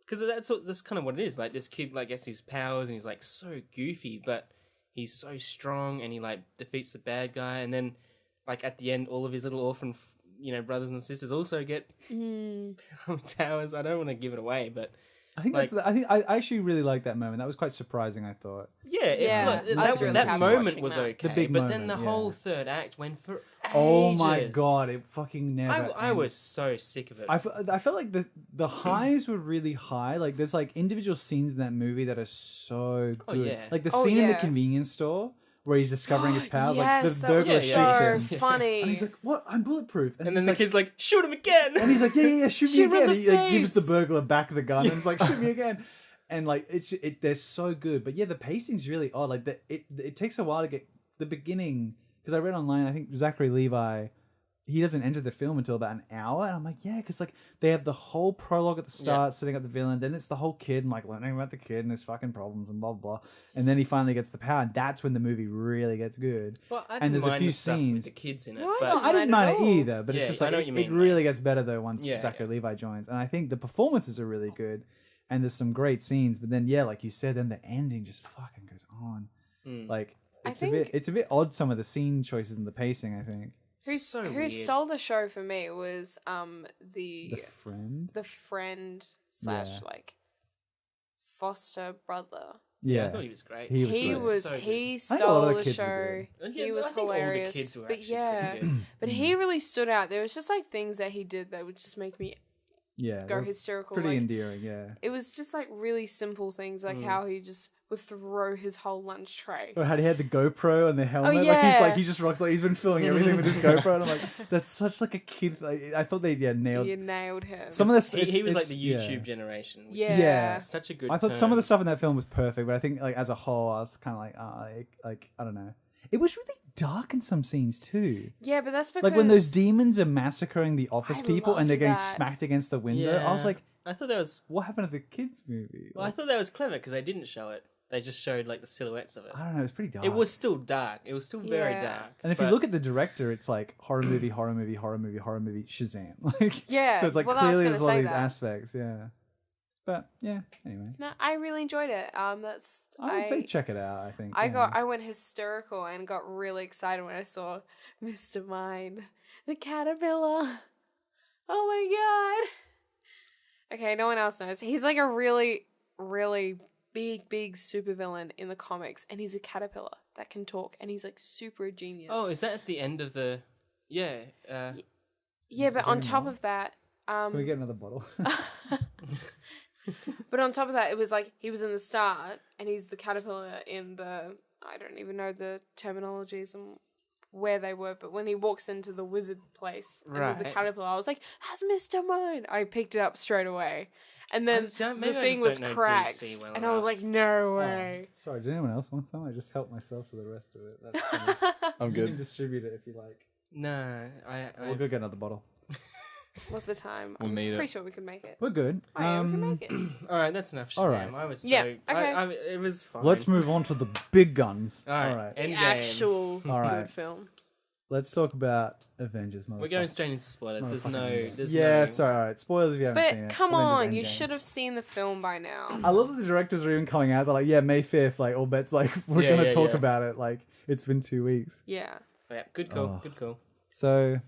because that's kind of what it is. Like this kid like gets his powers, and he's like so goofy, but he's so strong, and he like defeats the bad guy, and then like at the end, all of his little orphan brothers and sisters also get powers. I don't want to give it away, but I think like- I actually really liked that moment. That was quite surprising, I thought. Yeah, I was really that happy moment watching was that. okay, The big but then moment, the yeah. whole third act went for ages. Oh my god, it fucking never. I was so sick of it. I felt like the highs were really high. Like there's like individual scenes in that movie that are so good. Oh, yeah. Like the Oh, scene in the yeah. convenience store where he's discovering his powers. Yes, like the that was burglar Yeah, shoots yeah, him, so funny. and he's like, "What? I'm bulletproof." and then he's the like, kid's like, shoot him again! and he's like, "Yeah, shoot me Shoot him in again." the He like, gives the face. burglar back the gun and it's like, "Shoot me again." And like they're so good, but yeah, the pacing's really odd. Like it takes a while to get the beginning, because I read online. I think Zachary Levi, he doesn't enter the film until about an hour, and I'm like, yeah, because like they have the whole prologue at the start, setting up the villain, then it's the whole kid and like learning about the kid and his fucking problems and blah blah blah, and then he finally gets the power, and that's when the movie really gets good. Well, I And didn't there's a mind few the stuff scenes. with the kids in it, No, I but don't I didn't mind mind at it all. either, but it's Yeah, just I like know it, what you it mean, really like- gets better though once Yeah, Zachary yeah. Levi joins, and I think the performances are really good, and there's some great scenes. But then yeah, like you said, then the ending just fucking goes on. Like I it's think- it's a bit odd, some of the scene choices and the pacing. I think so Who weird. stole the show for me was the friend. the friend slash Yeah. like foster brother. yeah, I thought he was great. He was He great. was So good. he think a lot of stole the the kids were show. And yeah, He I was think all the hilarious. kids were But actually yeah, pretty good. but he really stood out. There was just like things that he did that would just make me Yeah, go they're hysterical. pretty Like, endearing. Yeah. it was just like really simple things, like how he just would throw his whole lunch tray. Or how he had the GoPro and the helmet. Like yeah. he just rocks. Like he's been filming everything with his GoPro, and I'm like, that's such like a kid. Like I thought they nailed. You nailed him. Some of this, He was like it's- the yeah. YouTube generation. Which Yeah. is Yeah. such a good. I thought some of the term. stuff in that film was perfect, but I think like as a whole, I was kind of like I don't know. It was really dark in some scenes too. Yeah, but that's because Like when those demons are massacring the office I people and they're getting loved that. smacked against the window. I was Yeah. like, I thought that was. what happened to the kids movie? Well, I thought that was clever because they didn't show it. They just showed like the silhouettes of it. I don't know. It was pretty dark. It was still dark. It was still very Yeah. dark. And if you but- look at the director, it's like horror movie, horror movie, horror movie, horror movie, Shazam. Like Yeah, So it's like well, I was clearly gonna there's all say these that. aspects. Yeah. But yeah. Anyway, No, I really enjoyed it. That's I would say check it out. I think. I went hysterical and got really excited when I saw Mr. Mind, the caterpillar. Oh my god. Okay, no one else knows. He's like a really, really big supervillain in the comics, and he's a caterpillar that can talk, and he's like super genius. Oh, is that at the end of the? Yeah. yeah, but on Doing top well. of that, Can we get another bottle? but on top of that, it was like he was in the start, and he's the caterpillar in the. I don't even know the terminologies and where they were, but when he walks into the wizard place, and with the Right. caterpillar, I was like, "That's Mr. Mine." I picked it up straight away, and then maybe the I thing just was don't know cracked, DC well and I was enough. like, "No way!" Sorry, did anyone else want some? I just helped myself to the rest of it. That's funny. I'm You can good. distribute it if you like. No, We'll go get another bottle. What's the time? We'll I'm need it. pretty sure we can make it. We're good. Oh yeah, we can make it. All right, that's enough. Shazam. All right. I was so. Yeah, okay. It was fine. Let's move on to the big guns. All right. All right. The Endgame. actual All right. good film. Let's talk about Avengers. We're going straight into spoilers. There's no. There's yeah, no. sorry. All right. Spoilers if you haven't seen But it. come Avengers on, you Endgame. should have seen the film by now. I love that the directors are even coming out. They're like, yeah, May 5th. Like, all bets. Like, we're Yeah, gonna yeah, talk yeah. about it. Like, it's been 2 weeks. Yeah. Yeah, good call. Oh. Good call. So,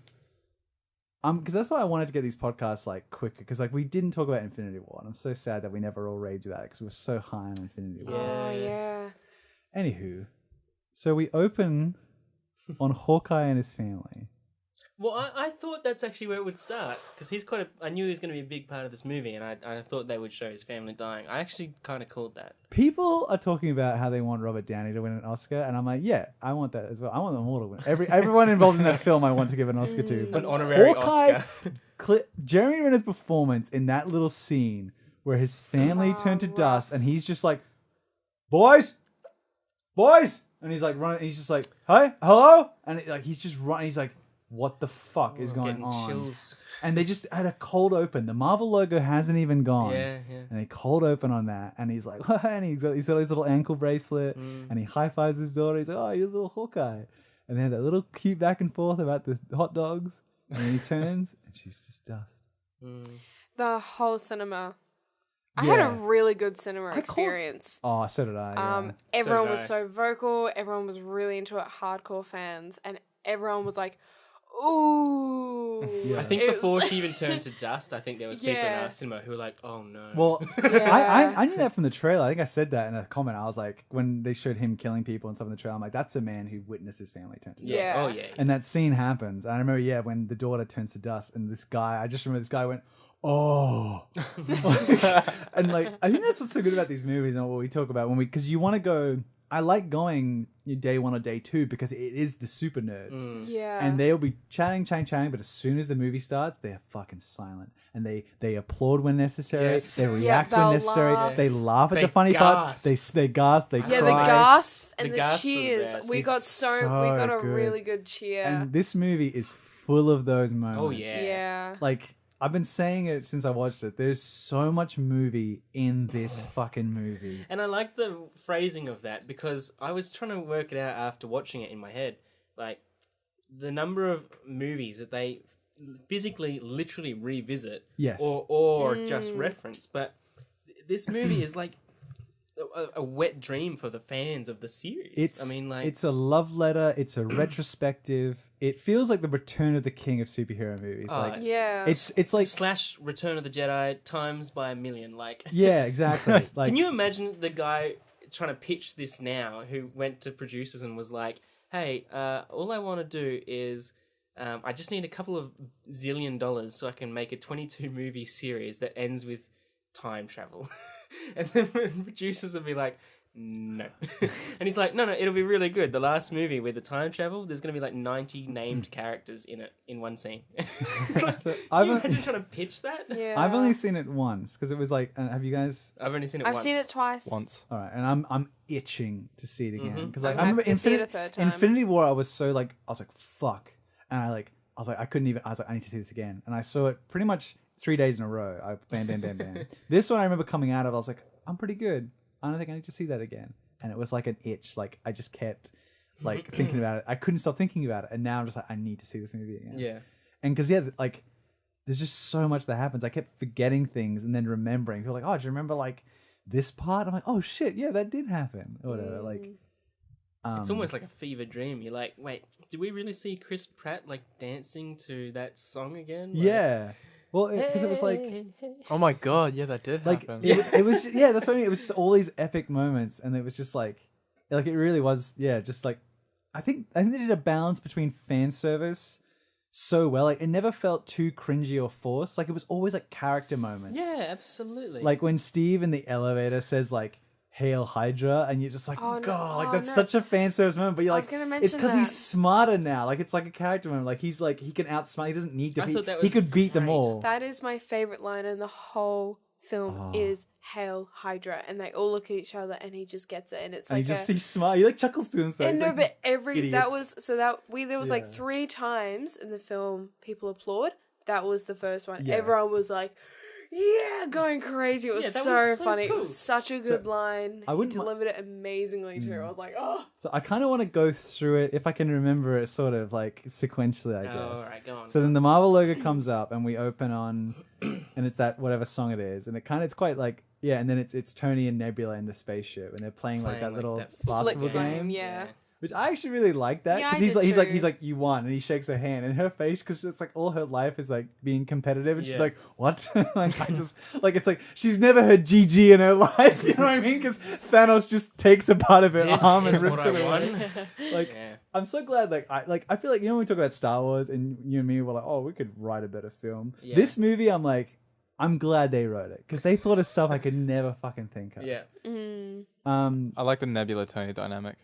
because that's why I wanted to get these podcasts like quicker, because like we didn't talk about Infinity War, and I'm so sad that we never all raved about it because we were so high on Infinity War. Oh yeah. Anywho, so we open on Hawkeye and his family. Well, I thought that's actually where it would start, because he's I knew he was going to be a big part of this movie, and I thought they would show his family dying. I actually kind of called that. People are talking about how they want Robert Downey to win an Oscar, and I'm like, yeah, I want that as well. I want them all to win. Everyone involved in that film, I want to give an Oscar to. But An honorary Oscar. Jeremy Renner's performance in that little scene where his family turned to dust, and he's just like, boys, and he's like running, and he's just like, hey, hello, and he's just running. He's like, what the fuck is going on? Chills. And they just had a cold open. The Marvel logo hasn't even gone. Yeah. And they cold open on that. And he's like, and he's got his little ankle bracelet. And he high fives his daughter. He's like, oh, you're a little Hawkeye. And they had that little cute back and forth about the hot dogs. And then he turns and she's just dust. The whole cinema. I had a really good cinema experience. Oh, so did I. Yeah. Everyone So did was I. so vocal. Everyone was really into it. Hardcore fans. And everyone was like, ooh. Yeah. I think It before was- she even turned to dust, I think there was people in Yeah. our cinema who were like, "Oh no." Well, Yeah. I knew that from the trailer. I think I said that in a comment. I was like, when they showed him killing people and stuff in the trailer, I'm like, that's a man who witnessed his family turn to dust. yes. Yeah. Oh yeah. And that scene happens. I remember, when the daughter turns to dust, and this guy, I just remember this guy went, oh. And like, I think that's what's so good about these movies and what we talk about because you want to go, I like going day one or day two because it is the super nerds. Yeah. And they'll be chatting, but as soon as the movie starts, they're fucking silent. And they applaud when necessary. Yes. They react when they'll necessary. laugh. They laugh at They the funny parts. gasp. They gasp. They Yeah, cry. the gasps and The the, gasps are the cheers. best. We It's got we got a so good. really good cheer. And this movie is full of those moments. Oh yeah. yeah. Like, I've been saying it since I watched it. There's so much movie in this fucking movie. And I like the phrasing of that because I was trying to work it out after watching it in my head. Like, the number of movies that they physically, literally revisit Yes. or just reference. But this movie is like a wet dream for the fans of the series. It's a love letter. It's a retrospective. It feels like the Return of the King of superhero movies. Like, Yeah. it's like, / Return of the Jedi times by a million. Like, yeah, exactly. Like, can you imagine the guy trying to pitch this now who went to producers and was like, hey, all I want to do is I just need a couple of zillion dollars so I can make a 22 movie series that ends with time travel. And then producers will be like, no. And he's like, no, it'll be really good. The last movie with the time travel, there's going to be like 90 named characters in it in one scene. Like, So can you imagine trying to pitch that? yeah. I've only seen it once because it was like, have you guys? I've only seen it I've once. seen it twice. Once. All right, and I'm itching to see it again because like I'm I remember happy to see it a third time. Infinity War. I was so like, I was like, fuck, and I was like, I couldn't even. I was like, I need to see this again, and I saw it pretty much 3 days in a row. Bam. This one I remember coming out of. I was like, I'm pretty good. I don't think I need to see that again. And it was like an itch. Like I just kept like thinking about it. I couldn't stop thinking about it. And now I'm just like, I need to see this movie again. Yeah. And because like there's just so much that happens. I kept forgetting things and then remembering. People are like, oh, do you remember like this part? I'm like, oh shit, yeah, that did happen. Or whatever. Like, It's almost like a fever dream. You're like, wait, did we really see Chris Pratt like dancing to that song again? Like, yeah. Well, because it was like. Oh my god, yeah, that did Like happen. it was, yeah. That's what I mean. It was just all these epic moments, and it was just like it really was, yeah. Just like I think they did a balance between fan service so well. Like it never felt too cringy or forced. Like it was always like character moments. Yeah, absolutely. Like when Steve in the elevator says like "Hail Hydra," and you're just like, Oh, no. God, like Oh, that's no. such a fan service moment. But you're I like, was gonna it's mention because that. he's smarter now. Like it's like a character moment. Like he's like he can outsmart. He doesn't need to. I thought that He was could beat them great. all. That is my favorite line in the whole film is "Hail Hydra," and they all look at each other, and he just gets it, and it's and like he just he's smart. He like chuckles to himself. And He's no, like, but that idiots. was there was like 3 times in the film people applaud. That was the first one. Yeah. Everyone was like, yeah, going crazy. It was Yeah, that so was so funny. cool. It was such a good line. I wouldn't He mi- delivered it amazingly too. I was like, oh. So I kind of want to go through it if I can remember it sort of like sequentially, I guess. Oh, all right, go on. So then the Marvel logo comes up and we open on, and it's that whatever song it is, and it's quite like and then it's Tony and Nebula in the spaceship, and they're playing like that Playing, like, little that basketball Flick game. game, yeah. Which I actually really like that Yeah, because I he's did like too. you won, and he shakes her hand, and her face because it's like all her life is like being competitive, and she's Yeah. like, what? Like I just like it's like she's never heard GG in her life. You know what I mean? Because Thanos just takes a part of her This arm and is rips what I it away. want. Like Yeah. I'm so glad. I feel like when we talk about Star Wars and you and me were like, oh, we could write a better film. Yeah. This movie, I'm like, I'm glad they wrote it because they thought of stuff I could never fucking think of. Yeah. I like the Nebula Tony dynamic.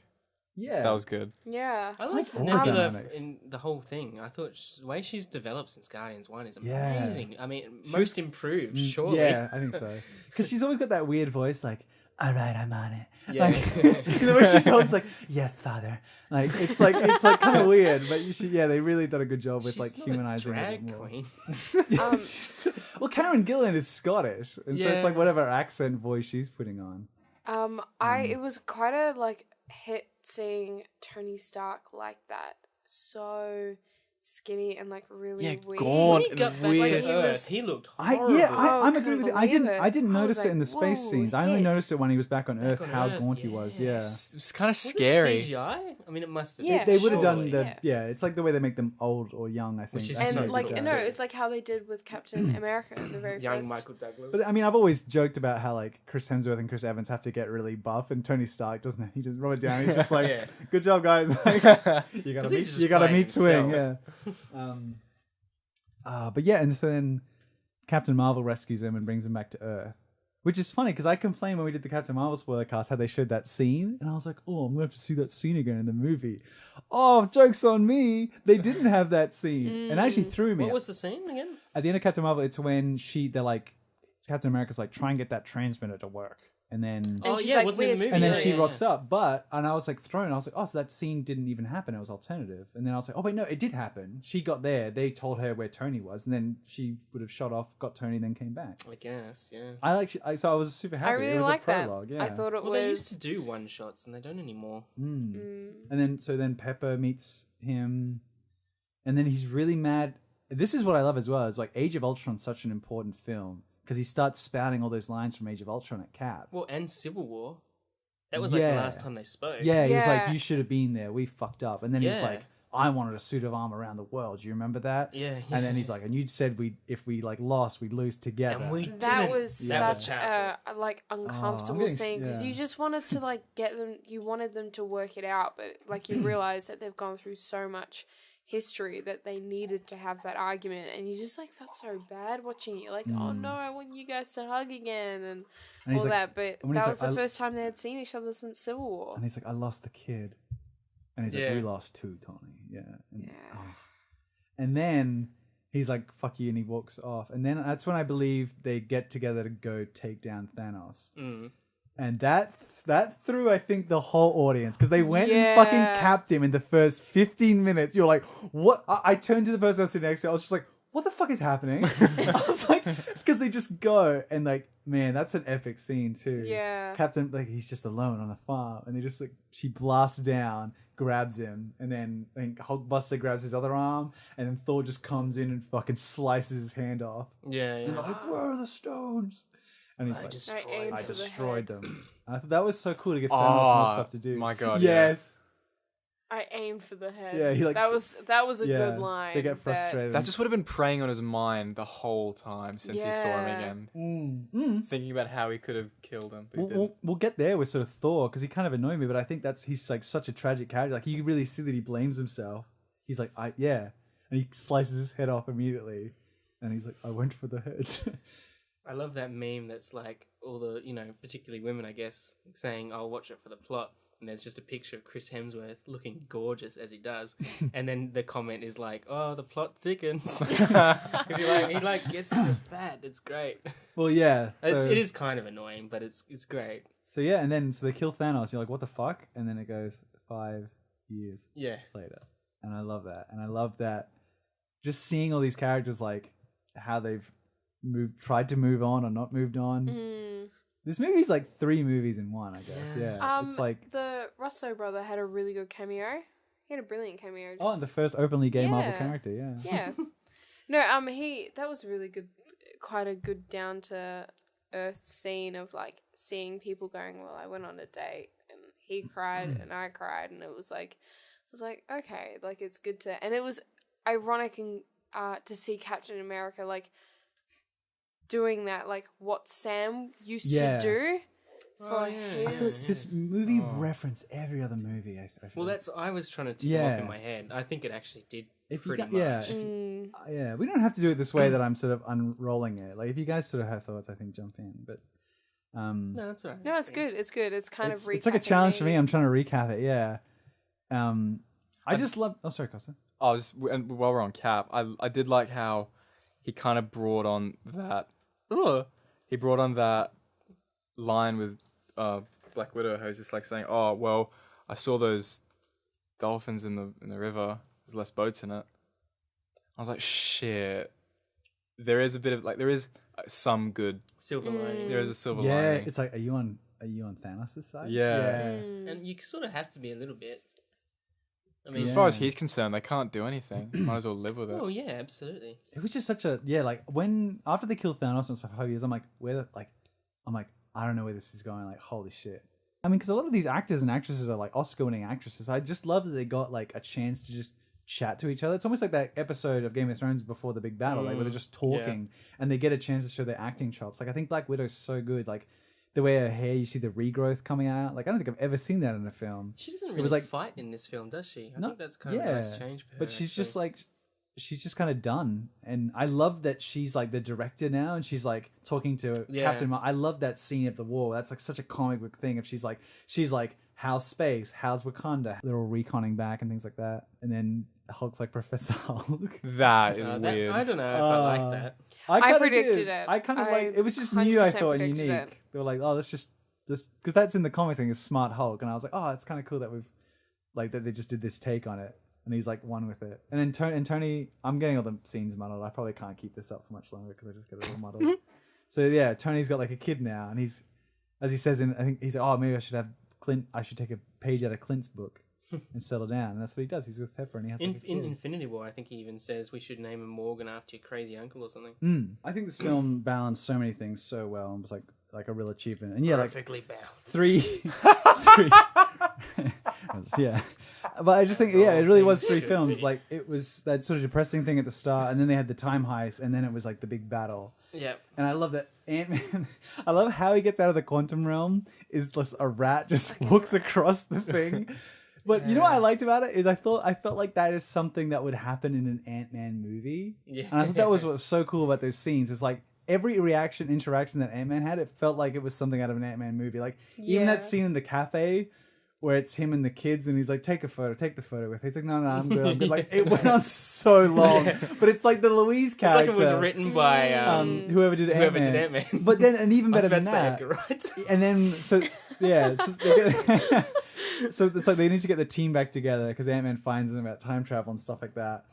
Yeah, That was good. Yeah. I like all the Nebula dynamics. in the whole thing. I thought the way she's developed since Guardians 1 is Yeah. amazing. I mean, most improved, surely. Yeah, I think so. Because she's always got that weird voice, like, "All right, I'm on it." Yeah. Like, the way she talks, like, "Yes, father." Like it's like kind of weird, but they really done a good job with She's like not humanizing a it drag more. queen. Yeah, well, Karen Gillan is Scottish, and so it's Yeah. like whatever accent voice she's putting on. It was quite a like hit seeing Tony Stark like that, so skinny and like really weird. gaunt. When he got back Weird. to He Earth, was- he looked I'm couldn't agree with you. believe it. I didn't I was notice it like, in the space whoa, scenes. I only hit. noticed it when he was back on Earth on how Earth, gaunt he was. Yeah. It's kind of Was it scary. CGI? I mean, it must have Yeah, They would have done surely. the it's like the way they make them old or young. I think. Which is That's so And not like good no, job. it's like how they did with Captain America in the very Young first. Michael Douglas. But I mean, I've always joked about how like Chris Hemsworth and Chris Evans have to get really buff, and Tony Stark doesn't. He just Robert Downey's just like, Yeah. "Good job, guys! Like, you gotta 'Cause he's meet, just you gotta playing meet swing." himself. Yeah. But yeah, and so then Captain Marvel rescues him and brings him back to Earth, which is funny because I complained when we did the Captain Marvel spoiler cast how they showed that scene, and I was like, "Oh, I'm gonna have to see that scene again in the movie." Oh, jokes on me! They didn't have that scene, and it actually threw me. What was the scene again? At the end of Captain Marvel, it's when they're like, Captain America's like, try and get that transmitter to work. And then, And she's yeah, like, wasn't it in the "Where's movie? and then Yeah, she yeah, rocks yeah. up. And I was like thrown. I was like, oh, so that scene didn't even happen. It was alternative. And then I was like, oh, wait, no, it did happen. She got there. They told her where Tony was. And then she would have shot off, got Tony, then came back. I guess, yeah. So I was super happy. I it really was like a that. prologue. Yeah. I thought it Well, they was. used to do one shots and they don't anymore. And then Pepper meets him. And then he's really mad. This is what I love as well. Is like Age of Ultron's such an important film. Because he starts spouting all those lines from Age of Ultron at Cap. Well, and Civil War. That was like Yeah. the last time they spoke. Yeah, he was like, Yeah. "You should have been there. We fucked up." And then he was Yeah. like, "I wanted a suit of armor around the world. Do you remember that?" Yeah, And then he's like, "And you said if we like lost, we'd lose together." And we That didn't. was That was such powerful. a like uncomfortable getting- scene because yeah. you just wanted to like get them. You wanted them to work it out, but like you realize that they've gone through so much history that they needed to have that argument, and you just like felt so bad watching it. Like, oh no, I want you guys to hug again and he's all like- that. But and when he's that like, was the I- first time they had seen each other since Civil War. And he's like, "I lost the kid," and he's Yeah. like, "We lost too, Tony." Yeah. And, Yeah. oh. And then he's like, "Fuck you," and he walks off. And then that's when I believe they get together to go take down Thanos. And that threw, I think, the whole audience because they went and fucking Yeah. capped him in the first 15 minutes. You're like, what? I turned to the person I was sitting next to. I was just like, what the fuck is happening? I was like, because they just go and like, man, that's an epic scene too. Yeah. Captain, like, he's just alone on a farm, and they just like, she blasts down, grabs him, and then I think Hulkbuster grabs his other arm, and then Thor just comes in and fucking slices his hand off. Yeah, And yeah. like, where are the stones? And he's like, aimed I for the destroyed head. them. I thought that was so cool to give Thanos more stuff to do. my God, yeah. Yes. I aimed for the head. Yeah, he, like, that was a yeah, good line. They get frustrated. That just would have been preying on his mind the whole time since he saw him Yeah. again. Thinking about how he could have killed him. But he didn't. We'll get there with sort of Thor because he kind of annoyed me, but I think he's like such a tragic character. Like you really see that he blames himself. He's like, and he slices his head off immediately, and he's like, I went for the head. I love that meme that's like all the, particularly women, I guess, saying, I'll watch it for the plot. And there's just a picture of Chris Hemsworth looking gorgeous as he does. And then the comment is like, oh, the plot thickens. Because he gets so fat. It's great. Well, yeah. It is kind of annoying, but it's great. So yeah, and then they kill Thanos. You're like, what the fuck? And then it goes 5 years Yeah. later, and I love that. And I love that just seeing all these characters, like how they've tried to move on or not moved on. This movie's like 3 movies in one, I guess. Yeah, it's like the Russo brother had a really good cameo. He had a brilliant cameo. and the first openly gay Marvel Yeah. character. Yeah. Yeah. No, that was really good. Quite a good down to earth scene of like seeing people going, well, I went on a date and he cried and I cried, and it was like, I was like, okay, like it's good to, and it was ironic and to see Captain America like doing that, like what Sam used to do for his. This movie referenced every other movie. I Well, that's I was trying to tick them off in my head. I think it actually did pretty much. Yeah, we don't have to do it this way that I'm sort of unrolling it. Like if you guys sort of have thoughts, I think jump in. But no, that's all right. No, it's good. It's good. It's kind of it's like a challenge for me. I'm trying to recap it. Yeah. I just love. Oh, sorry, Kosta. And while we're on Cap, I did like how he kind of brought on that. He brought on that line with Black Widow, who's just like saying, "Oh, well, I saw those dolphins in the river. There's less boats in it." I was like, "Shit." There is a bit of like there is some good silver lining. There is a silver Yeah, lining. it's like, are you on Thanos' side? Yeah. And you sort of have to be a little bit. I mean, As far as he's concerned, they can't do anything. Might as well live with it. Oh yeah, absolutely. It was just such a like when after they killed Thanos and for 5 years, I'm like, I don't know where this is going. Like, holy shit. I mean, because a lot of these actors and actresses are like Oscar-winning actresses. I just love that they got like a chance to just chat to each other. It's almost like that episode of Game of Thrones before the big battle, like where they're just talking and they get a chance to show their acting chops. Like I think Black Widow's so good. Like the way her hair, you see the regrowth coming out. Like I don't think I've ever seen that in a film. She doesn't really fight in this film, does she? I think that's kind of a nice change for her. But she's just like, she's just kind of done. And I love that she's like the director now and she's like talking to Captain Marvel. I love that scene at the war. That's like such a comic book thing. If she's like, how's space? How's Wakanda? They're all reconning back and things like that. And then Hulk's like Professor Hulk. That is weird. I don't know if I like that. I predicted it. I kind of like it was just new, I thought, and unique. They were like, oh, let's just this because that's in the comics thing is Smart Hulk, and I was like, oh, it's kind of cool that we've like that they just did this take on it, and he's like one with it. And then Tony, I'm getting all the scenes muddled. I probably can't keep this up for much longer because I just get it all muddled. So yeah, Tony's got like a kid now, and he's, as he says in, I think he's like, oh, maybe I should have Clint. I should take a page out of Clint's book. And settle down, and that's what he does. He's with Pepper, and he has in Infinity War. I think he even says we should name him Morgan after your crazy uncle or something. I think this film balanced so many things so well, and was like a real achievement. And perfectly balanced. Three. Yeah, but I just think it really was 3 films. Like it was that sort of depressing thing at the start, and then they had the time heist, and then it was like the big battle. Yeah, and I love that Ant-Man. I love how he gets out of the quantum realm. Is just a rat just walks across the thing. But you know what I liked about it is I felt like that is something that would happen in an Ant-Man movie. Yeah. And I thought that was what was so cool about those scenes. It's like every interaction that Ant-Man had, it felt like it was something out of an Ant-Man movie. Like even that scene in the cafe where it's him and the kids and he's like, take the photo with. He's like, no, I'm good. Like it went on so long. But it's like the Louise character. It's like it was written by whoever did Ant-Man. But then, and even better than that. And then, so it's like they need to get the team back together because Ant-Man finds them about time travel and stuff like that.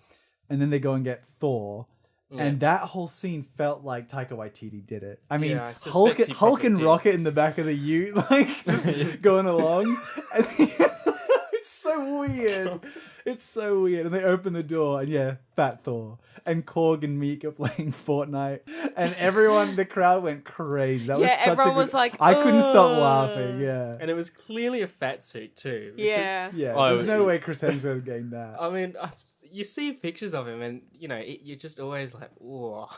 And then they go and get Thor. Yeah. And that whole scene felt like Taika Waititi did it. I mean, Hulk and Rocket in the back of the ute, like, just going along. And it's so weird. It's so weird. And they open the door and Fat Thor. And Korg and Meek are playing Fortnite. And everyone, the crowd went crazy. That was such everyone was like, I couldn't stop laughing, And it was clearly a fat suit too. Yeah. There's no way Chris Hemsworth getting that. I mean, you see pictures of him and, you're just always like, whoa.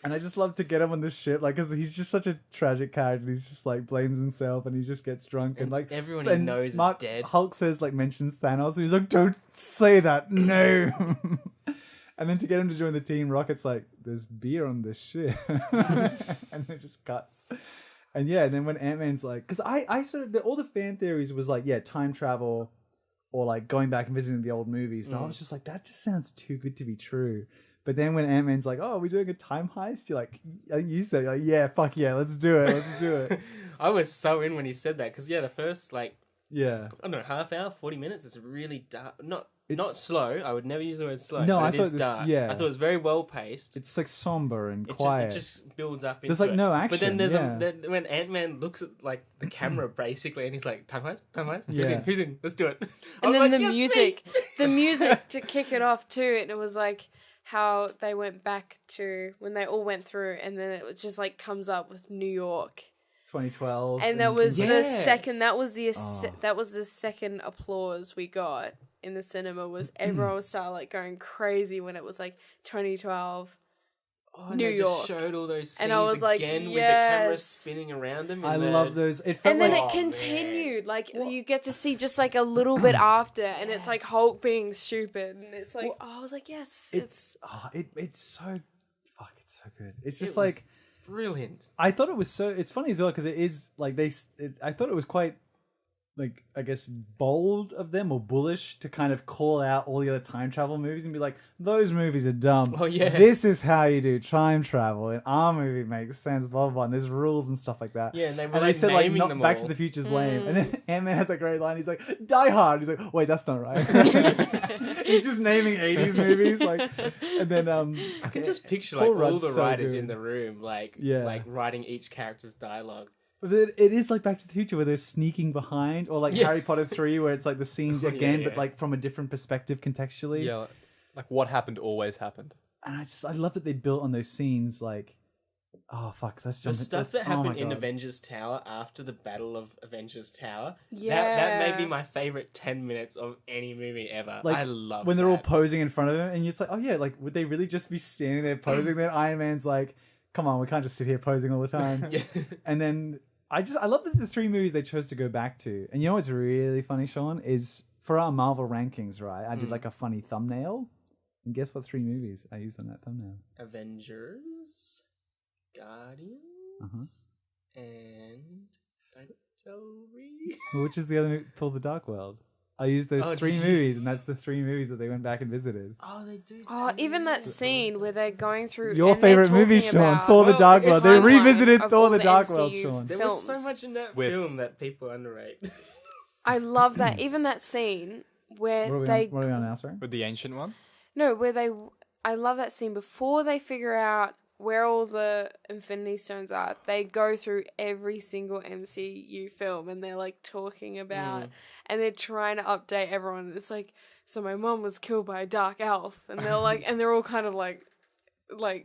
And I just love to get him on this ship, like, because he's just such a tragic character. He's just like blames himself, and he just gets drunk, and like everyone he knows is dead. Hulk says, like, mentions Thanos, and he's like, "Don't say that, no." And then to get him to join the team, Rocket's like, "There's beer on this ship," and it just cuts. And and then when Ant-Man's like, because I sort of all the fan theories was like, time travel, or like going back and visiting the old movies, but I was just like, that just sounds too good to be true. But then when Ant-Man's like, oh, are we doing a time heist? You're like, you said, you're like, yeah, fuck yeah, let's do it. I was so in when he said that because the first I don't know, half hour, 40 minutes. It's really dark, not slow. I would never use the word slow. No, but it is dark. Yeah, I thought it was very well paced. It's like somber and quiet. It just builds up. There's like no action. But then when Ant-Man looks at like the camera basically, and he's like, time heist. Who's in? Let's do it. And then the music to kick it off too, and it was like how they went back to when they all went through, and then it was just like comes up with New York. 2012. And that was the Yeah. second. That was the second applause we got in the cinema. Was everyone was started like going crazy when it was like 2012. Oh, New they York. just showed all those scenes And I was like, again with the camera yes. spinning around them. I love those. It felt And then like it continued. Like you get to see just like a little bit after, and it's like Hulk being stupid, and it's like I was like, yes, it's so it's so good. It's just It was like brilliant. I thought it was so. It's funny as well because it is like I thought it was quite like I guess bold of them or bullish to kind of call out all the other time travel movies and be like, those movies are dumb. Oh, yeah. This is how you do time travel. In our movie makes sense. Blah blah blah. And there's rules and stuff like that. Yeah, and they were and like they said like naming not them Back all. to the Future's lame. And then Ant-Man has that great line. He's like, Die Hard. He's like, wait, that's not right. He's just naming 80s movies like, and then I can just picture Paul like all Rudd's the so writers good. in the room, like Yeah. like writing each character's dialogue. But it is like Back to the Future where they're sneaking behind, or like Yeah. Harry Potter 3 where it's like the scenes Oh, again, yeah. but like from a different perspective contextually. Yeah, like what happened always happened. And I love that they built on those scenes. Like, oh fuck, let's The jump. stuff let's- that oh my happened in God. Avengers Tower after the Battle of Avengers Tower, Yeah. that may be my favorite 10 minutes of any movie ever. Like I love when they're all that. posing in front of him, and it's like, oh yeah, like would they really just be standing there posing? Then Iron Man's like, come on, we can't just sit here posing all the time. Yeah. And then I love that the 3 movies they chose to go back to. And you know what's really funny, Sean, is for our Marvel rankings, right? I did like a funny thumbnail. And guess what 3 movies I used on that thumbnail? Avengers, Guardians, and don't tell me. Which is the other movie, Thor the Dark World. I used those Oh, 3 did you? movies, and that's the 3 movies that they went back and visited. Oh, they do. Oh, too. even that scene where they're going through Your and they're favorite movie, talking Sean, about Thor the Well, Dark it's World. They timeline revisited of Thor all the the Dark World, MCU Sean. There was so films. much in that With- film that people underrate. I love that. Even that scene where What they are we on now, sorry? With the ancient one? no, where they. I love that scene before they figure out where all the Infinity Stones are. They go through every single MCU film and they're like talking about, and they're trying to update everyone. It's like, so my mom was killed by a dark elf, and they're like, and they're all kind of like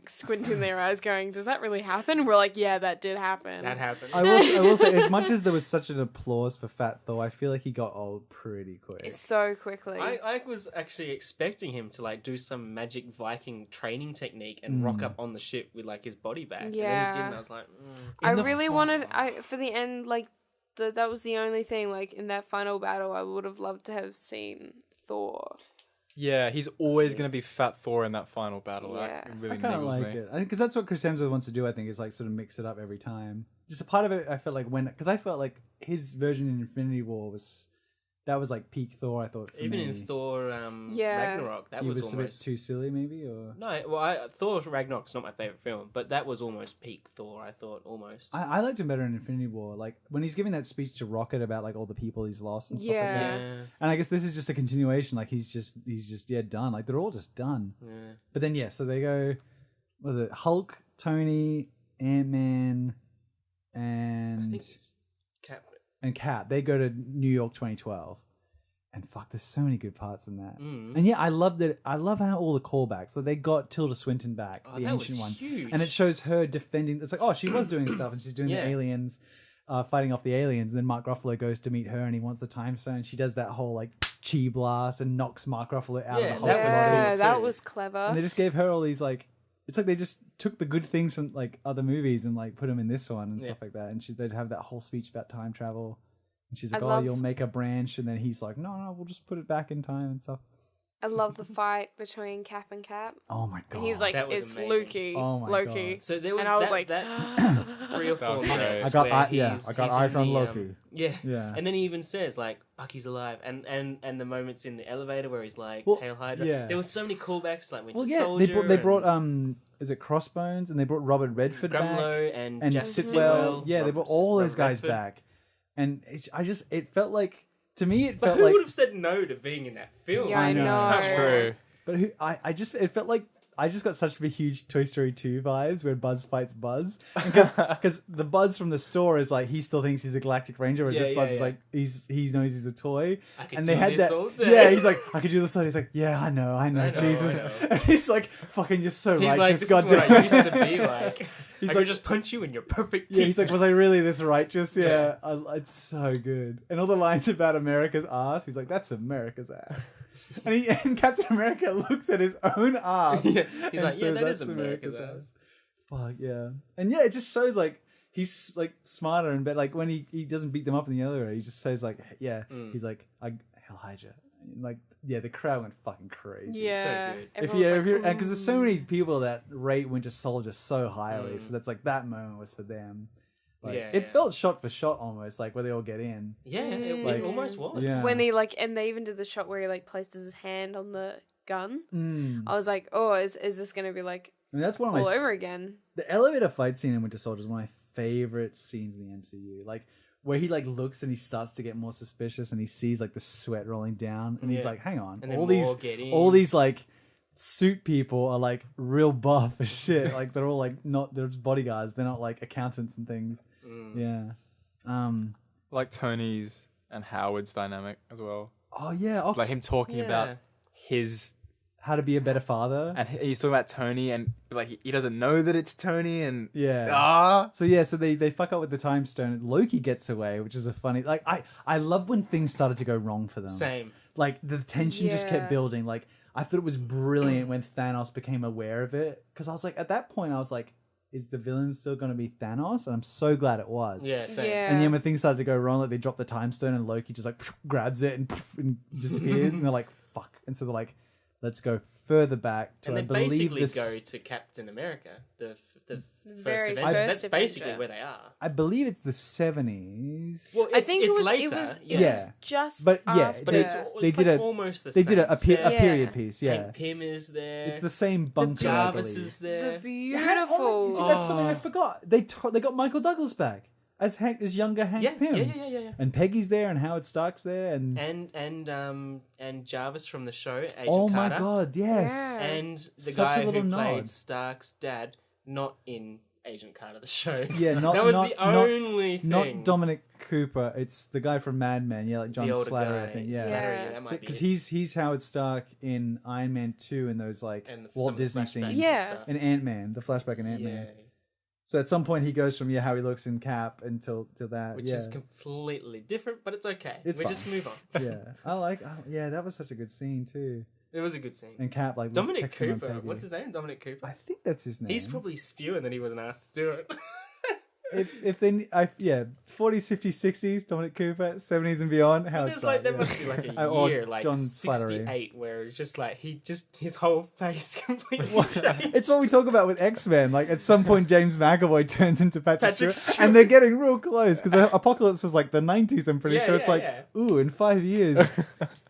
squinting their eyes, going, "Did that really happen?" And we're like, "Yeah, that did happen." That happened. I will say, as much as there was such an applause for Fat Thor, I feel like he got old pretty quick. So quickly. I was actually expecting him to like do some magic Viking training technique and rock up on the ship with like his body back. And then Yeah. he didn't. I was like, I In the really fi- wanted for the end, like that was the only thing, like in that final battle I would have loved to have seen Thor. Yeah, he's always going to be Fat Thor in that final battle. Yeah. That really I kind of niggles like me. it. I think because that's what Chris Hemsworth wants to do. I think is like sort of mix it up every time. Just a part of it, I felt like because I felt like his version in Infinity War was like peak Thor. I thought for even me. in Thor Yeah. Ragnarok, that he was was a bit almost too silly, maybe, or no. Well, Thor Ragnarok's not my favorite film, but that was almost peak Thor. I thought almost. I liked him better in Infinity War. Like when he's giving that speech to Rocket about like all the people he's lost and stuff like that. yeah. And I guess this is just a continuation. Like he's just done. Like they're all just done. Yeah. But then so they go. Was it Hulk, Tony, Ant-Man, I and think it's Cap. Cap? They go to New York 2012. And fuck, there's so many good parts in that. Mm. And yeah, I loved it. I love how all the callbacks. So they got Tilda Swinton back, Oh, the that ancient was one, huge. and it shows her defending. It's like, oh, she was doing stuff, and she's doing Yeah. the aliens, fighting off the aliens. And then Mark Ruffalo goes to meet her, and he wants the time stone. She does that whole like chi blast and knocks Mark Ruffalo out Yeah, of the that Hulk's was body. cool Yeah, too. that was And clever. they just gave her all these like. It's like they just took the good things from like other movies and like put them in this one and Yeah. stuff like that. And they'd have that whole speech about time travel. And she's I like, "Oh, love- you'll make a branch," and then he's like, "No, we'll just put it back in time and stuff." I love the fight between Cap and Cap. Oh my god! And he's like, That was it's amazing. Loki. Oh my Loki. God. So there was And I was that, like, that 3 or 4 That was minutes. great. I got where I got eyes in on the, Loki. Yeah. Yeah. And then he even says like Bucky's alive, and the moments in the elevator where he's like Well, Hail Hydra. yeah. There was so many callbacks like Winter Well, yeah, Soldier. they brought is it Crossbones, and they brought Robert Redford Grumlow back and, and Jack Sitwell. Sitwell. Yeah, they brought all those guys Redford. back, and it felt like to me it But felt who like would have said no to being in that film? Yeah, I know. True. But it felt like I just got such a huge Toy Story 2 vibes where Buzz fights Buzz. Because the Buzz from the store is like, he still thinks he's a Galactic Ranger, whereas this Buzz is like, he knows he's a toy. And they had that. All day. Yeah, he's like, I could do this all day. He's like, yeah, I know, Jesus. I know. And he's like, fucking, you're so he's righteous. Like, this goddamn. is what I used to be like. He's I like, could just punch you in your perfect teeth. Yeah, he's like, was I really this righteous? Yeah, it's so good. And all the lines about America's ass, he's like, that's America's ass. And Captain America looks at his own ass. Yeah, he's like, says, yeah, that "That's is America's ass." Fuck yeah. And yeah, it just shows like he's like smarter and better. Like when he doesn't beat them up in the other way, he just says like, yeah, he's like, Hell Hydra. And, like, yeah, the crowd went fucking crazy. Yeah. So good. Because there's so many people that rate Winter Soldier so highly, so that's like that moment was for them. Like, it felt shot for shot almost, like where they all get in. Yeah, it almost was. Yeah. When he and they even did the shot where he places his hand on the gun. I was like, oh, is this gonna be like that's one of all over again? The elevator fight scene in Winter Soldier is one of my favorite scenes in the MCU. Like where he looks and he starts to get more suspicious and he sees like the sweat rolling down and he's like, hang on, and all these like suit people are like real buff as shit. Like they're all like they're just bodyguards. They're not like accountants and things. Yeah. Like Tony's and Howard's dynamic as well. Oh yeah. Like him talking about how to be a better father. And he's talking about Tony and like he doesn't know that it's Tony and So they fuck up with the time stone. Loki gets away, which is a funny I love when things started to go wrong for them. Same. Like the tension just kept building. Like I thought it was brilliant when Thanos became aware of it. Because I was like, at that point I was like, is the villain still going to be Thanos? And I'm so glad it was. Yeah, same. Yeah. And then when things started to go wrong, like they drop the time stone and Loki just like grabs it and disappears. And they're like, fuck. And so they're like, let's go further back to, and I they believe basically this... go to Captain America, the very first Avenger. first That's basically Avenger. where they are. I believe it's the 70s. Well, I think it's it later. was Yeah. just but yeah, after. But they it's did like a almost the they same. did a set. period piece. Yeah, Hank Pym is there. it's the same bunker. Jarvis I believe. is there. The beautiful. See, that's something I forgot. They got Michael Douglas back as younger Hank Pym. Yeah. And Peggy's there, and Howard Stark's there, And Jarvis from the show, Agent oh my Carter. god, yes. Yeah. And the Such a guy who little played nod. Stark's dad, not in Agent Carter the show. Yeah, not that was not, the only thing. Not Dominic Cooper. It's the guy from Mad Men. Yeah, like John the older Slattery, guy. I think. Yeah. Slattery, that might be Because it. he's Howard Stark in Iron Man 2 and those like And Walt some of the Disney flashbacks scenes. and Yeah. stuff. And Ant-Man, the flashback in Ant-Man. Yeah. So at some point he goes from how he looks in Cap until that. Which is completely different, but it's okay. It's we fine. just move on. Yeah, that was such a good scene too. It was a good scene. And Cap Dominic checks in on Cooper. Peggy. What's his name? Dominic Cooper. I think that's his name. He's probably spewing that he wasn't asked to do it. if they 40s, 50s, 60s, Dominic Cooper, 70s and beyond. Howard There's Stark, there must be like a Or year, like John Slattery. 68, where it's just like his whole face completely changed. It's what we talk about with X-Men. Like at some point, James McAvoy turns into Patrick Patrick Stewart, Stewart. and they're getting real close because Apocalypse was like the 90s. I'm pretty Yeah, sure it's yeah, like, yeah. ooh, in 5 years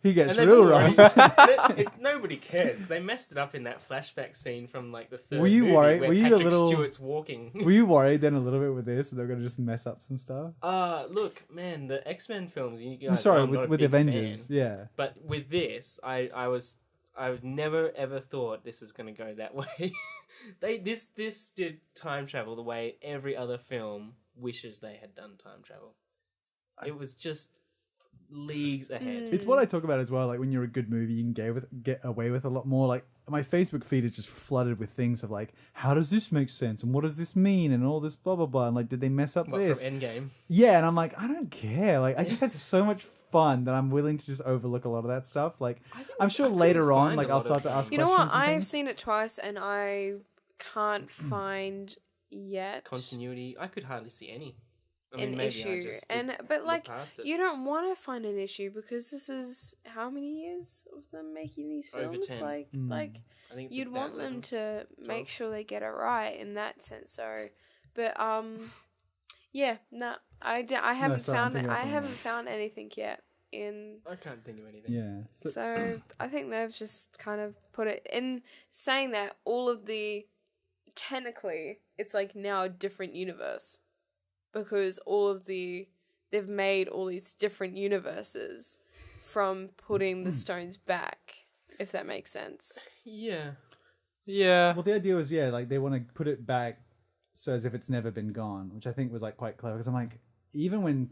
he gets And they've real already- right. nobody cares because they messed it up in that flashback scene from like the third Were you movie worried? where Were you a Patrick little- Stewart's walking. Were you worried then a little bit with this that they're going to just mess up some stuff? Look, man, the X-Men films. You guys I'm sorry, know I'm not a with big Avengers, fan, yeah. but with this, I never ever thought this is going to go that way. This did time travel the way every other film wishes they had done time travel. It was just leagues ahead. It's what I talk about as well. Like when you're a good movie, you can get away with a lot more. Like my Facebook feed is just flooded with things of like, how does this make sense and what does this mean and all this blah blah blah. And like, did they mess up What, this? from Endgame? Yeah, and I'm like, I don't care. Like I just had so much fun that I'm willing to just overlook a lot of that stuff. Like I'm sure later on, find like a I'll lot start of to ask You know questions. what? and I've things. seen it twice and I can't find yet Continuity. I could hardly see any. I an mean, maybe issue. I just But look like, past it. you don't want to find an issue because this is how many years of them making these Over films? 10. Like I think it's you'd about want them 11. to make 12. sure they get it right in that sense. So, but yeah, no, I haven't sorry, I'm found thinking about I something haven't else. found anything yet in. I can't think of anything. Yeah. So I think they've just kind of put it in saying that all of the technically it's like now a different universe because they've made all these different universes from putting the stones back, if that makes sense. Yeah. Yeah. Well, the idea was, like they want to put it back so as if it's never been gone, which I think was like quite clever. Because I'm like, even when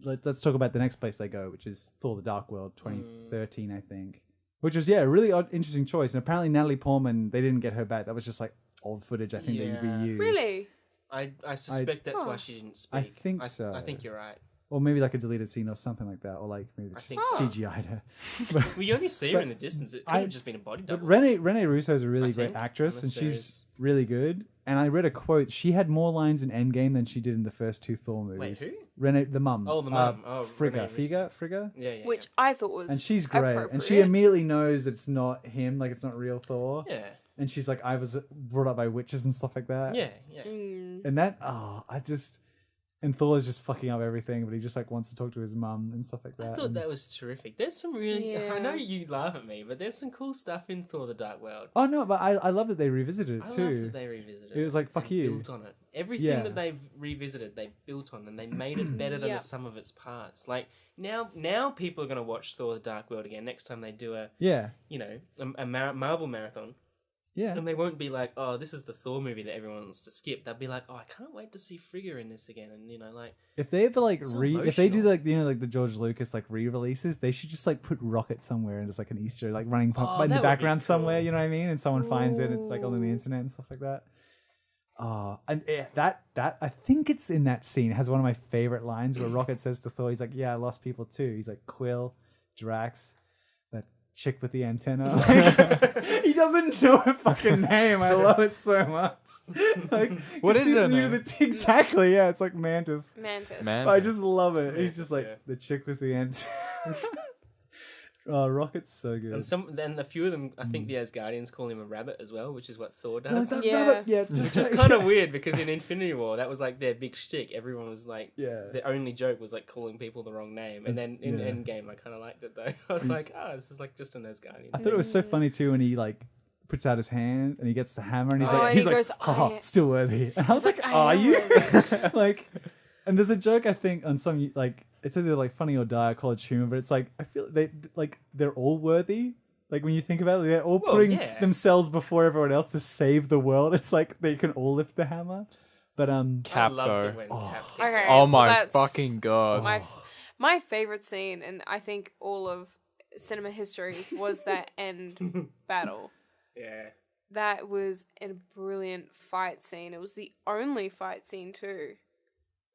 let's talk about the next place they go, which is Thor: The Dark World, 2013, I think. Which was a really interesting choice. And apparently Natalie Portman, they didn't get her back. That was just like old footage. I think they reused. Really? I suspect that's why she didn't speak. I think so. I think you're right. Or maybe like a deleted scene or something like that, or like maybe I just think CGI'd her. But, We only see her in the distance. It could have just been a body but double. Rene Russo is a really I great think, actress, and unless there she's is- really good. And I read a quote. She had more lines in Endgame than she did in the first 2 Thor movies. Wait, who? Rene, the mum. Oh, the mum. Frigga. Renee Russo. Frigga. Yeah. Which I thought was And she's great. And she appropriate. immediately knows that it's not him, like it's not real Thor. Yeah. And she's like, I was brought up by witches and stuff like that. Yeah. And that, and Thor is just fucking up everything, but he just like wants to talk to his mum and stuff like that. I thought that was terrific. There's some really. Yeah. I know you laugh at me, but there's some cool stuff in Thor: The Dark World. Oh no, but I love that they revisited it I too. love that they revisited it. It was like, fuck and you. Built on it. Everything Yeah. that they've revisited, they built on, and they made it better than Yeah. the sum of its parts. Like now people are going to watch Thor: The Dark World again next time they do a Marvel marathon. Yeah. And they won't be like, oh, this is the Thor movie that everyone wants to skip. They'll be like, oh, I can't wait to see Frigga in this again. And, If they ever like So if they do emotional. like the George Lucas like re-releases, they should just like put Rocket somewhere and it's like an Easter like running Oh, in that the would background be cool. somewhere, you know what I mean? And someone finds it, it's like on the internet and stuff like that. And that I think it's in that scene. It has one of my favorite lines where Rocket says to Thor, he's like, "Yeah, I lost people too." He's like, Quill, Drax, that chick with the antenna. He doesn't know her fucking name. I love it so much. Like, What is she's her new to name? exactly, yeah. It's like Mantis. Mantis. Man- I just love it. He's Mantis, just like yeah. the chick with the antenna. Oh, Rocket's so good. and then a few of them, I think the Asgardians call him a rabbit as well, which is what Thor Yeah, does. that Yeah. rabbit, yeah. Which is kind of weird because in Infinity War, that was like their big shtick. Everyone was like, Yeah. the only joke was like calling people the wrong name. And then in Yeah. Endgame, I kind of liked it though. I was like, this is like just an Asgardian. I thought it was so funny too when he like puts out his hand and he gets the hammer and he's Oh, like, and he's he like, goes, haha, "I-" still worthy. And I was like, I are am you? worthy. Like, and there's a joke I think on some like it's either like Funny or Die or College Humor, but it's like I feel they're all worthy. Like when you think about it, they're all Well, putting yeah. themselves before everyone else to save the world. It's like they can all lift the hammer. But Cap, I loved though. it when Cap kicks Okay. it. Oh my That's fucking god. My favorite scene, and I think all of cinema history, was that end battle. Yeah. That was a brilliant fight scene. It was the only fight scene too.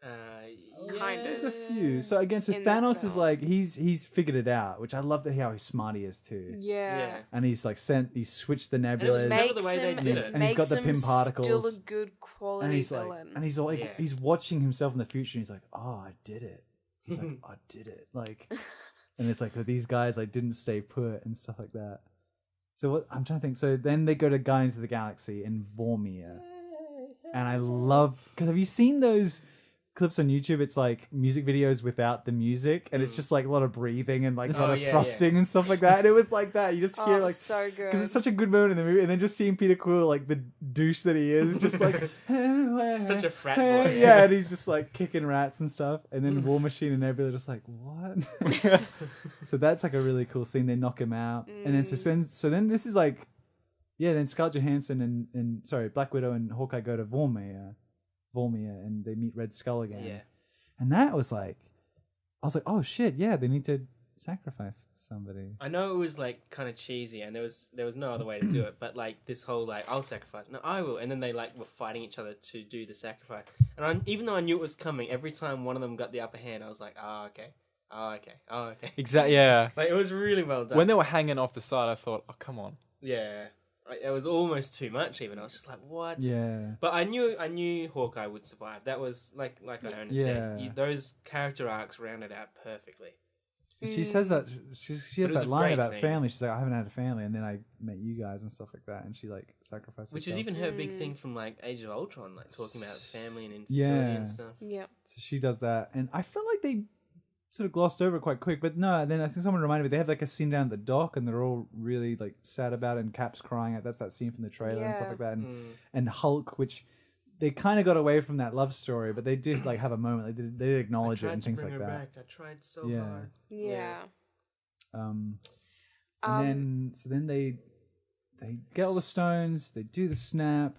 Kind there's of. a few. So again, so In the Thanos is film. like he's figured it out, which I love that how smart he is too. Yeah. And he's like he's switched the it was nebulas. never the way they did it. And he's got the makes pin him particles. Still a good quality And he's villain. like, and he's like, Yeah. he's watching himself in the future, and he's like, "Oh, I did it." He's like, "I did it." Like, and it's like these guys like didn't stay put and stuff like that. So what I'm trying to think. So then they go to Guardians of the Galaxy in Vormir, and I love because have you seen those clips on YouTube? It's like music videos without the music, and it's just like a lot of breathing and like a lot Oh, of yeah, thrusting and stuff like that. And it was like that. You just Oh, hear it like was so good. because it's such a good moment in the movie, and then just seeing Peter Quill, like the douche that he is, just like Such a frat boy. yeah, and he's just like kicking rats and stuff, and then War Machine and Nebula just like what? So that's like a really cool scene. They knock him out, and then so then this is like, yeah, then Scarlett Johansson and sorry, Black Widow and Hawkeye go to Vormir, and they meet Red Skull again. Yeah. And that was like, I was like, oh shit, yeah, they need to sacrifice somebody. I know it was like kind of cheesy, and there was no other way to do it. But like this whole like I'll sacrifice, no, I will, and then they like were fighting each other to do the sacrifice. And even though I knew it was coming, every time one of them got the upper hand, I was like, oh okay, oh okay, oh okay. Exactly. Yeah. Like it was really well done. When they were hanging off the side, I thought, oh come on. yeah, it was almost too much. Even I was just like, what? Yeah. But I knew Hawkeye would survive. That was like Iona Yeah. said, those character arcs rounded out perfectly. She says that she But has it was that a line great about scene. family. She's like, I haven't had a family, and then I met you guys and stuff like that, and she like sacrificed. Which is herself. even her big thing from like Age of Ultron, like talking about family and infertility Yeah. and stuff. Yeah. So she does that, and I felt like they sort of glossed over it quite quick. But no, then I think someone reminded me they have like a scene down at the dock, and they're all really like sad about it, and Cap's crying out. That's that scene from the trailer and stuff Yeah. like that, and Hulk, which they kind of got away from that love story, but they did like have a moment. They did acknowledge it and things like that. I tried so Yeah. hard. Yeah. And Um, then so then they they get all the stones. They do the snap.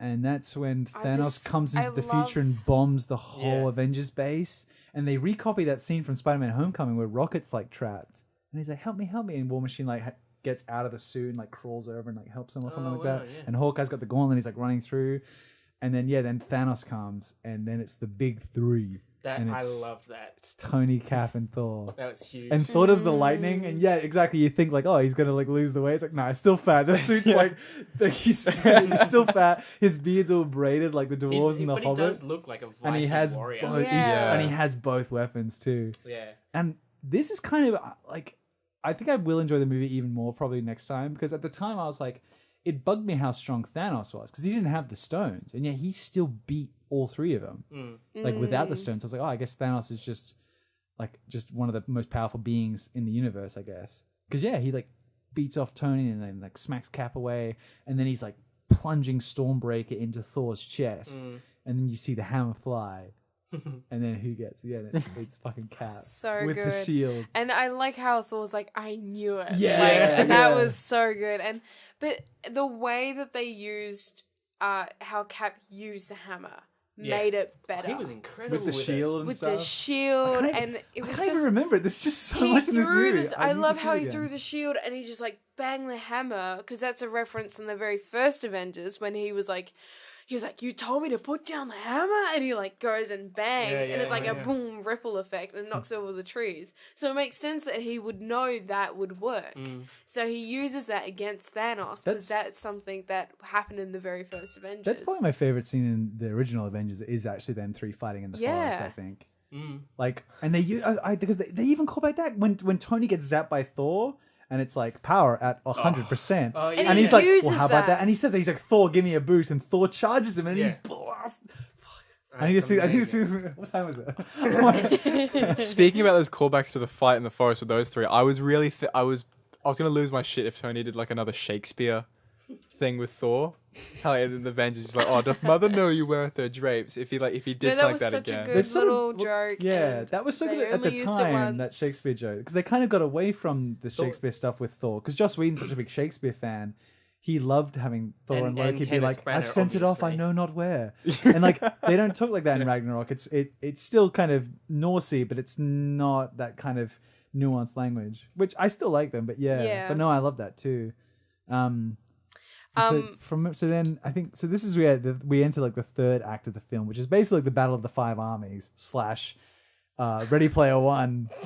And that's when Thanos comes into the future and bombs the whole Avengers base. And they recopy that scene from Spider-Man Homecoming where Rocket's like trapped. And he's like, help me. And War Machine like gets out of the suit and like crawls over and like helps him or something like that. Yeah. And Hawkeye's got the gauntlet. He's like running through. And then, then Thanos comes. And then it's the big three. I loved that. It's Tony, Cap, and Thor. That was huge. And Thor does the lightning, and exactly. You think like, oh, he's gonna like lose the weight. It's like, no, he's still fat. The suit's like he's still fat. His beard's all braided like the dwarves and the Hobbit. But he does look like a Viking and he has warrior. And he has both weapons too. Yeah. And this is kind of like, I think I will enjoy the movie even more probably next time, because at the time I was like, it bugged me how strong Thanos was because he didn't have the stones, and yet he still beat all three of them. Like without the stones. I was like, oh, I guess Thanos is just one of the most powerful beings in the universe, I guess. Because he like beats off Tony and then like smacks Cap away, and then he's like plunging Stormbreaker into Thor's chest, and then you see the hammer fly. And then who gets it's fucking Cap with good. The shield. And I like how Thor's like, I knew it. That was so good. But the way that they used how Cap used the hammer made it better. He was incredible with the shield and with stuff. The shield, and it was I can't even remember it. There's just so much in this movie. I love how he threw the shield and he just like banged the hammer, because that's a reference in the very first Avengers when he was like, you told me to put down the hammer, and he like goes and bangs, and it's like a boom ripple effect and knocks over the trees. So it makes sense that he would know that would work. So he uses that against Thanos, because that's something that happened in the very first Avengers. That's probably my favorite scene in the original Avengers, is actually them three fighting in the forest, I think. Like, and because they even call back that when Tony gets zapped by Thor. And it's like power at 100%. And he's like, well, how about that? And he says, he's like, Thor, give me a boost. And Thor charges him and he blasts. I need to see this. What time was it? Speaking about those callbacks to the fight in the forest with those three, I was really, I was going to lose my shit if Tony did like another Shakespeare thing with Thor. How in the Avengers is like, oh, doth mother know you weareth her drapes? If he did like that again. That was such a good little joke. Yeah, that was so good at the time, that Shakespeare joke. Because they kind of got away from the Shakespeare stuff with Thor. Because Joss Whedon's such a big Shakespeare fan. He loved having Thor and Loki be like, I've sent it off, I know not where. And like, they don't talk like that in Ragnarok. It's still kind of Norsey, but it's not that kind of nuanced language. Which I still like them, but But no, I love that too. So then I think this is where we enter like the third act of the film, which is basically the Battle of the Five Armies / Ready Player One /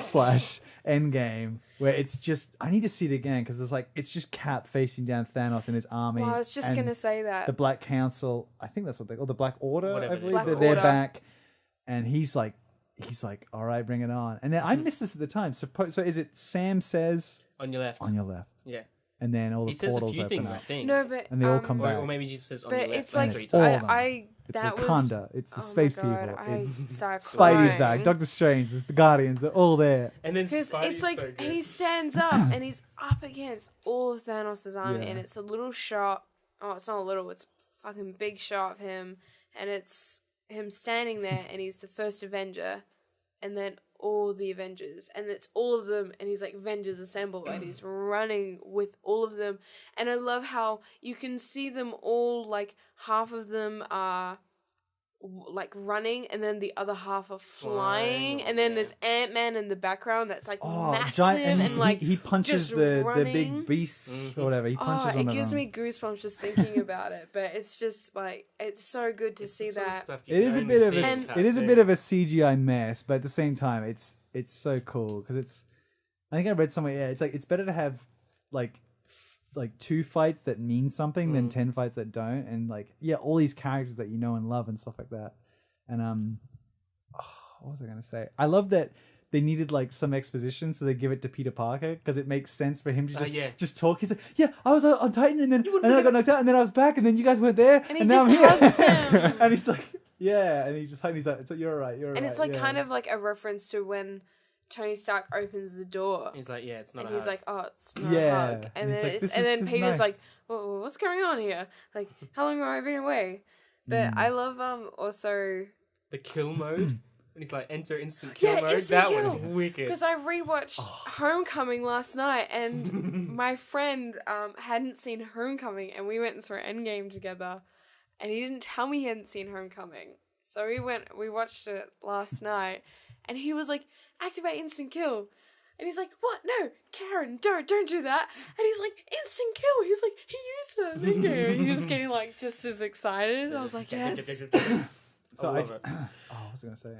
Endgame, where it's just, I need to see it again because it's just Cap facing down Thanos and his army. Well, I was just gonna say that the Black Council, I think that's what they call the Black Order. Whatever I believe they're back, and he's like, all right, bring it on. And then I missed this at the time. So is it Sam says on your left? On your left. Yeah. And then all the portals open up. He says a few things, I think. No, but and they all come back. Or maybe he just says on but your left. It's like three times. It's Wakanda. It's the space people. It's Spidey's back. Doctor Strange. There's the Guardians. They're all there. And then because it's like so he stands up and he's up against all of Thanos' army, and it's a little shot. Oh, it's not a little. It's a fucking big shot of him, and it's him standing there, and he's the first Avenger, and then all the Avengers, and it's all of them, and he's like, Avengers assemble, and he's running with all of them. And I love how you can see them all, like half of them are like running, and then the other half are flying, and then there's Ant-Man in the background that's like massive, giant, and like he punches the big beasts or whatever. He punches one it of gives them. me goosebumps just thinking about it. But it's just like, it's so good to see that. It is a bit of a CGI mess, but at the same time, it's so cool because it's. I think I read somewhere. It's like it's better to have like 2 fights that mean something than 10 fights that don't, and like all these characters that you know and love and stuff like that. And what was I gonna say? I love that they needed like some exposition, so they give it to Peter Parker because it makes sense for him to just talk. He's like, I was on Titan, and then I got knocked out, and then I was back, and then you guys weren't there, and now I'm here. Hugs him. And he's like, and he just hugs. He's like, so you're all right, you're all right. And it's like kind of like a reference to when Tony Stark opens the door. He's like, it's not. And a he's hug. like, oh, it's not a hug. And then Peter's nice. like, what's going on here? Like, how long have I been away? But I love also the kill mode. When he's like, enter instant kill mode. instant That kill. was wicked. Because I rewatched Homecoming last night, and my friend hadn't seen Homecoming, and we went and saw Endgame together, and he didn't tell me he hadn't seen Homecoming. So we watched it last night, and he was like, activate instant kill. And he's like, what? No, Karen, don't do that. And he's like, instant kill. He's like, he used it. Thank you. He was getting like just as excited. I was like, yes. So I love it. what was I gonna say?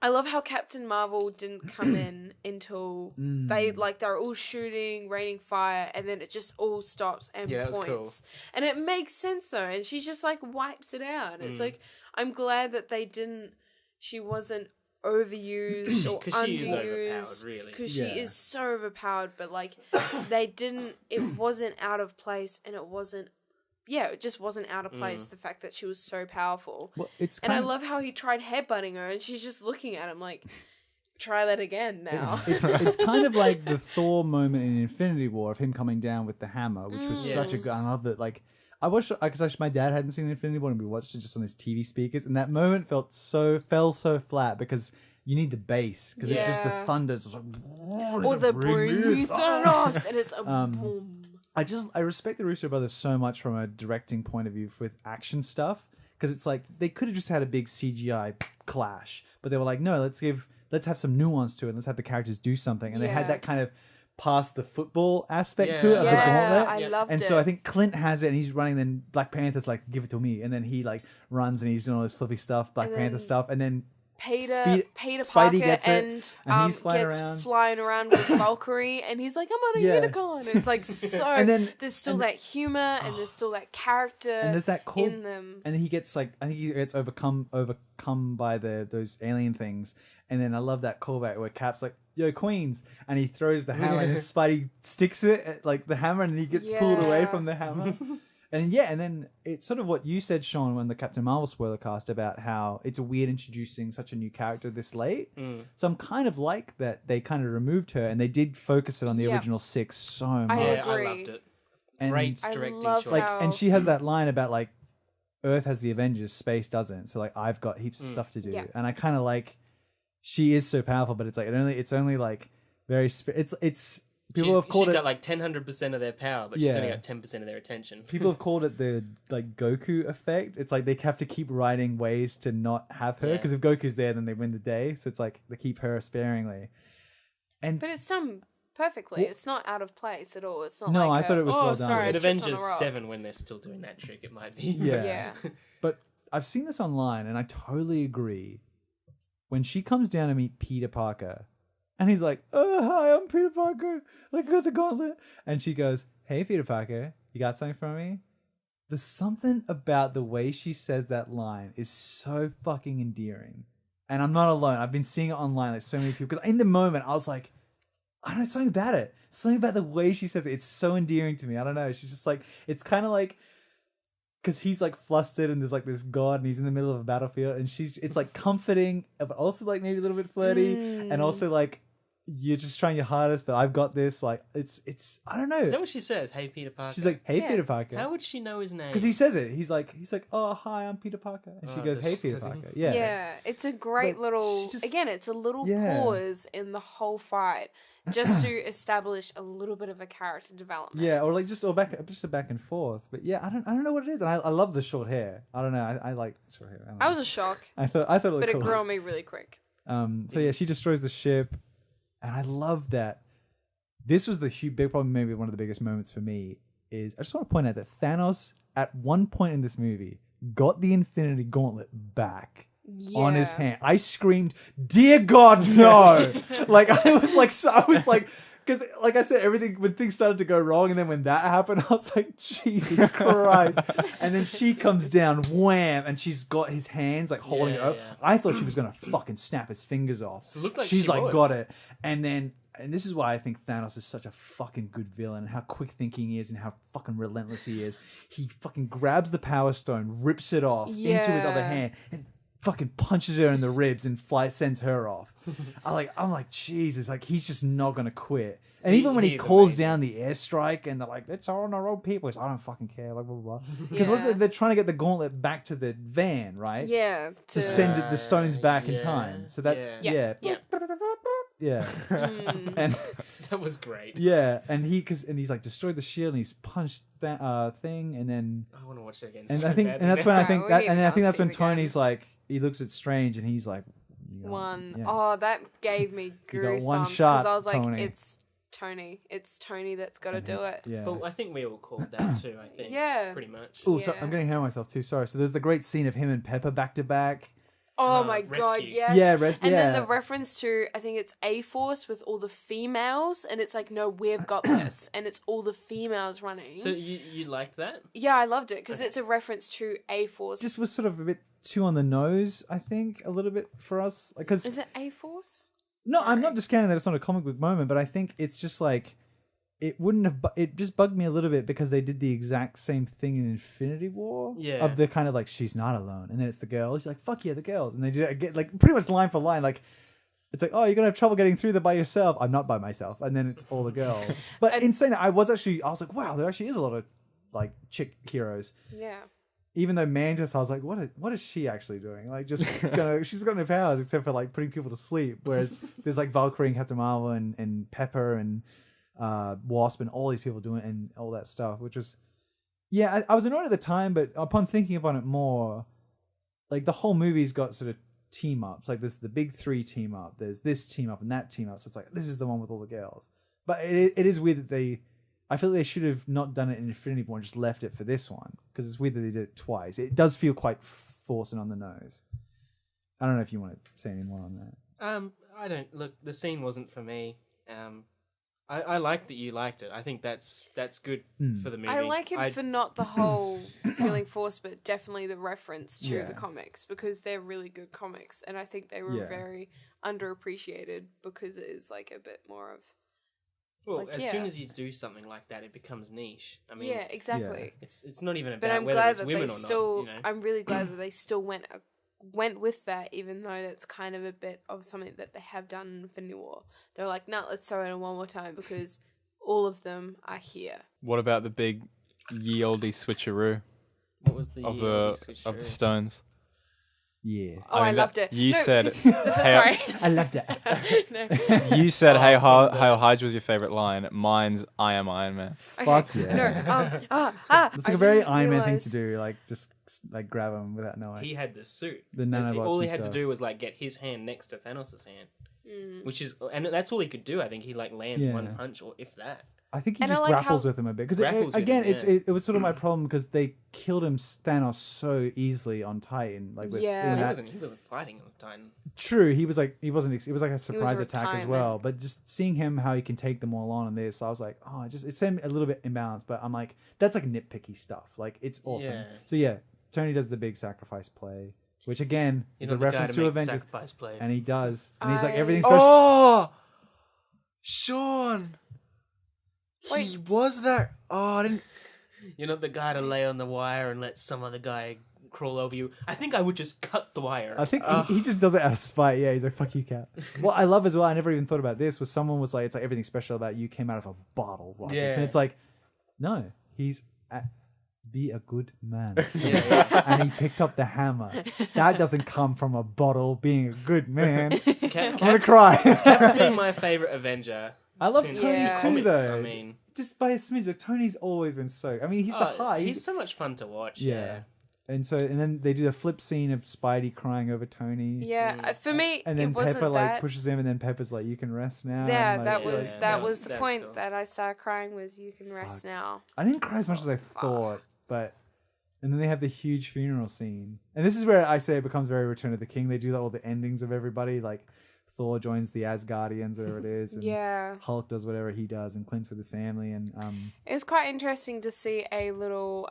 I love how Captain Marvel didn't come in until they're all shooting, raining fire, and then it just all stops and Yeah, that was points. cool. And it makes sense though, and she just like wipes it out. And it's like, I'm glad that she wasn't overused or 'Cause she is underused. overpowered, really. Because Yeah. she is so overpowered, but like it wasn't out of place, and it just wasn't out of place, the fact that she was so powerful. Well, it's And I kind of, love how he tried headbutting her, and she's just looking at him like, try that again now. it's kind of like the Thor moment in Infinity War of him coming down with the hammer, which was such a good. I love that. Like I watched because my dad hadn't seen Infinity War, and we watched it just on his TV speakers, and that moment fell so flat because you need the bass because it just the Yeah. thunder. It's just like, Or the bring Thanos, and it's a boom. I respect the Russo brothers so much from a directing point of view with action stuff because it's like they could have just had a big CGI clash, but they were like, no, let's have some nuance to it. Let's have the characters do something, and they had Yeah. that kind of past the football aspect to Yeah. it of the Yeah, gauntlet. I loved And it. so I think Clint has it, and he's running. Then Black Panther's like, "Give it to me," and then he like runs and he's doing all this flippy stuff, Black And Panther then stuff, and then Peter Spidey Parker gets it, and he's flying gets around. flying around with Valkyrie, and he's like, I'm on a Yeah. unicorn. It's like so. And then- there's still that humor, and there's still that character and there's that cool, in them. and he gets like I think he gets overcome by those alien things, and then I love that callback where Cap's like, "Yo, Queens," and he throws the hammer, and then Spidey sticks it at, like the hammer, and he gets pulled away Yeah. from the hammer. And then it's sort of what you said, Sean, when the Captain Marvel spoiler cast about how it's weird introducing such a new character this late. So I'm kind of like that they kind of removed her and they did focus it on the Yep. original six so much. I Yeah, agree. I loved it. And Great I directing love choice. like, how- and she has that line about like Earth has the Avengers, space doesn't. So like I've got heaps of stuff to do, Yeah. and I kind of like she is so powerful, but it's like it's only like very it's. People have called she's it got like 100% of their power, but she's Yeah. only got 10% of their attention. people have called it the like Goku effect. It's like they have to keep writing ways to not have her Yeah. because if Goku's there, then they win the day. So it's like they keep her sparingly. And But it's done perfectly. It's not out of place at all. It's not No, like I thought it was well done. sorry, I At tripped on a Avengers rock. 7, when they're still doing that trick, it might be. yeah. Yeah. But I've seen this online, and I totally agree. When she comes down to meet Peter Parker, and he's like, "Oh, hi, I'm Peter Parker. Like, I got the gauntlet." And she goes, "Hey, Peter Parker, you got something for me?" There's something about the way she says that line is so fucking endearing. And I'm not alone. I've been seeing it online, like so many people. Because in the moment, I was like, I don't know, something about it. Something about the way she says it. It's so endearing to me. I don't know. She's just like, it's kind of like, because he's like flustered and there's like this god and he's in the middle of a battlefield and it's like comforting, but also like maybe a little bit flirty and also like, you're just trying your hardest, but I've got this. Like, it's I don't know. Is that what she says? Hey, Peter Parker. She's like, "Hey, Yeah. Peter Parker." How would she know his name? Because he says it. He's like, "Oh, hi, I'm Peter Parker," and she Oh, goes, "Hey, Peter does he? Parker." Yeah. Yeah, it's a great But little. she just- Again, it's a little Yeah. pause in the whole fight, just to establish a little bit of a character development. Yeah, or like just a back and forth. But yeah, I don't know what it is, and I love the short hair. I don't know. I like short hair. I was a shock, I thought it looked but cool. it grew on me really quick. So yeah, she destroys the ship, and I love that. This was the big problem, maybe one of the biggest moments for me. Is I just want to point out that Thanos at one point in this movie got the Infinity Gauntlet back. On his Yeah. hand. I screamed, "Dear God, no!" Like I was like, because like I said, when things started to go wrong, and then when that happened, I was like, Jesus Christ! And then she comes down, wham, and she's got his hands like holding it up. Yeah. I thought she was gonna fucking snap his fingers off. So it looked like she's she like was. got it, and this is why I think Thanos is such a fucking good villain, and how quick thinking he is, and how fucking relentless he is. He fucking grabs the Power Stone, rips it off into his other Yeah. hand, and fucking punches her in the ribs and sends her off. I'm like, Jesus, like he's just not gonna quit. And even when he calls amazing. down the airstrike and they're like, "It's on our own people," he's like, I don't fucking care, like blah blah blah. Because Yeah. they're trying to get the gauntlet back to the van, right? Yeah. To send the stones back in time. So that's Yeah. yeah. Yeah. And That was great. yeah, and he's like destroyed the shield and he's punched that thing and then I want to watch that again. and so I think badly and that's now. when I Right, think we that need and to I think go that's see when it again. Tony's like he looks at Strange and he's like yeah. Oh, that gave me You got one goosebumps shot, because I was like, Tony. it's Tony that's got to do it. Yeah. But I think we all called that too. I think. Yeah. Pretty much. Oh, so Yeah. I'm getting ahead of myself too. Sorry. So there's the great scene of him and Pepper back to back. Oh my god, Rescue. yes. Yeah, and then yeah. the reference to I think it's A-Force with all the females, and it's like, no, we've got this, and it's all the females running. So you liked that? Yeah, I loved it because Okay. it's a reference to A-Force. Just was sort of a bit too on the nose, I think, a little bit for us. Because Is it A-Force? no, I'm Sorry. not discounting that it's not a comic book moment, but I think it's just like it wouldn't have. It just bugged me a little bit because they did the exact same thing in Infinity War. Yeah. Of the kind of like she's not alone, and then it's the girls. She's like, "Fuck yeah, the girls," and they did it again, like pretty much line for line. Like it's like, "Oh, you're gonna have trouble getting through there by yourself." I'm not by myself, and then it's all the girls. But in saying that, I was like, "Wow, there actually is a lot of like chick heroes." Yeah. Even though Mantis, I was like, what is she actually doing? Like, just she's got no powers except for like putting people to sleep. Whereas there's like Valkyrie and Captain Marvel and Pepper and Wasp and all these people doing and all that stuff, which was, yeah, I was annoyed at the time, but upon thinking about it more, like the whole movie's got sort of team ups. Like there's the big three team up, there's this team up and that team up. So it's like, this is the one with all the girls. But it is weird that I feel like they should have not done it in Infinity War and just left it for this one because it's weird that they did it twice. It does feel quite forced and on the nose. I don't know if you want to say any more on that. I don't look. The scene wasn't for me. I like that you liked it. I think that's good for the movie. I like it for not the whole feeling forced, but definitely the reference to Yeah. the comics because they're really good comics, and I think they were Yeah. very underappreciated because it is like a bit more of Well, like, as yeah. soon as you do something like that, it becomes niche. I mean, yeah, exactly. it's not even But about I'm whether glad it's that women they or still. not. You know? I'm really glad that they still went with that, even though that's kind of a bit of something that they have done in Infinity War. They're like, no, let's throw it in one more time because all of them are here. What about the big ye olde switcheroo What was the of switcheroo? the stones? Yeah. Oh, I mean, loved that- it. you No, said- because sorry. I loved it. No. You said Oh, Hail God. Hydra was your favorite line. Mine's I am Iron Man. Okay. Fuck yeah. No. It's like a very didn't Iron Man thing realise- to do, like just like grab him without knowing. He had the suit. The nanobots All he and had to stuff. do was like get his hand next to Thanos' hand, Mm. which is, and that's all he could do. I think he like lands Yeah. one punch, or if that. I think he And I just like grapples how- with him a bit because Grapples with again, him, it was sort of my problem because they killed him Thanos so easily on Titan. Like with, Yeah. in He that- wasn't fighting on Titan. True, he was like he wasn't. It was like a surprise attack as retirement. well. But just seeing him how he can take them all on in this, I was like, oh, it seemed a little bit imbalanced. But I'm like, that's like nitpicky stuff. Like it's awesome. Yeah. So yeah, Tony does the big sacrifice play, which again He's is a not the guy reference to to make Avengers, sacrifice play. and he does, and he's like I- everything's special. Oh, Sean. He Wait. was that. Oh, I didn't. You're not the guy to lay on the wire and let some other guy crawl over you. I think I would just cut the wire. I think he just does it out of spite. Yeah, he's like, fuck you, Cap. What I love as well, I never even thought about this, was someone was like, it's like everything special about you came out of a bottle. Like this. And Yeah. it's like, no, be a good man. Yeah. And he picked up the hammer. That doesn't come from a bottle, being a good man. I'm gonna Cap's cry. been my favorite Avenger. I love since Tony Yeah. the too, comics, though. I mean, Just by a smidge, like, Tony's always been so. I mean, he's the high. he's so much fun to watch. yeah. And then they do the flip scene of Spidey crying over Tony. Yeah, for me, And then it wasn't Pepper that. like pushes him, and then Pepper's like, "You can rest now." Yeah, and, that like, was yeah, that was the that's point cool. that I started crying. Was you can rest now. I didn't cry as much as I thought, but and then they have the huge funeral scene, and this is where I say it becomes very Return of the King. They do all the endings of everybody, like Thor joins the Asgardians, whatever it is, and Yeah, Hulk does whatever he does, and Clint's with his family, and it was quite interesting to see a little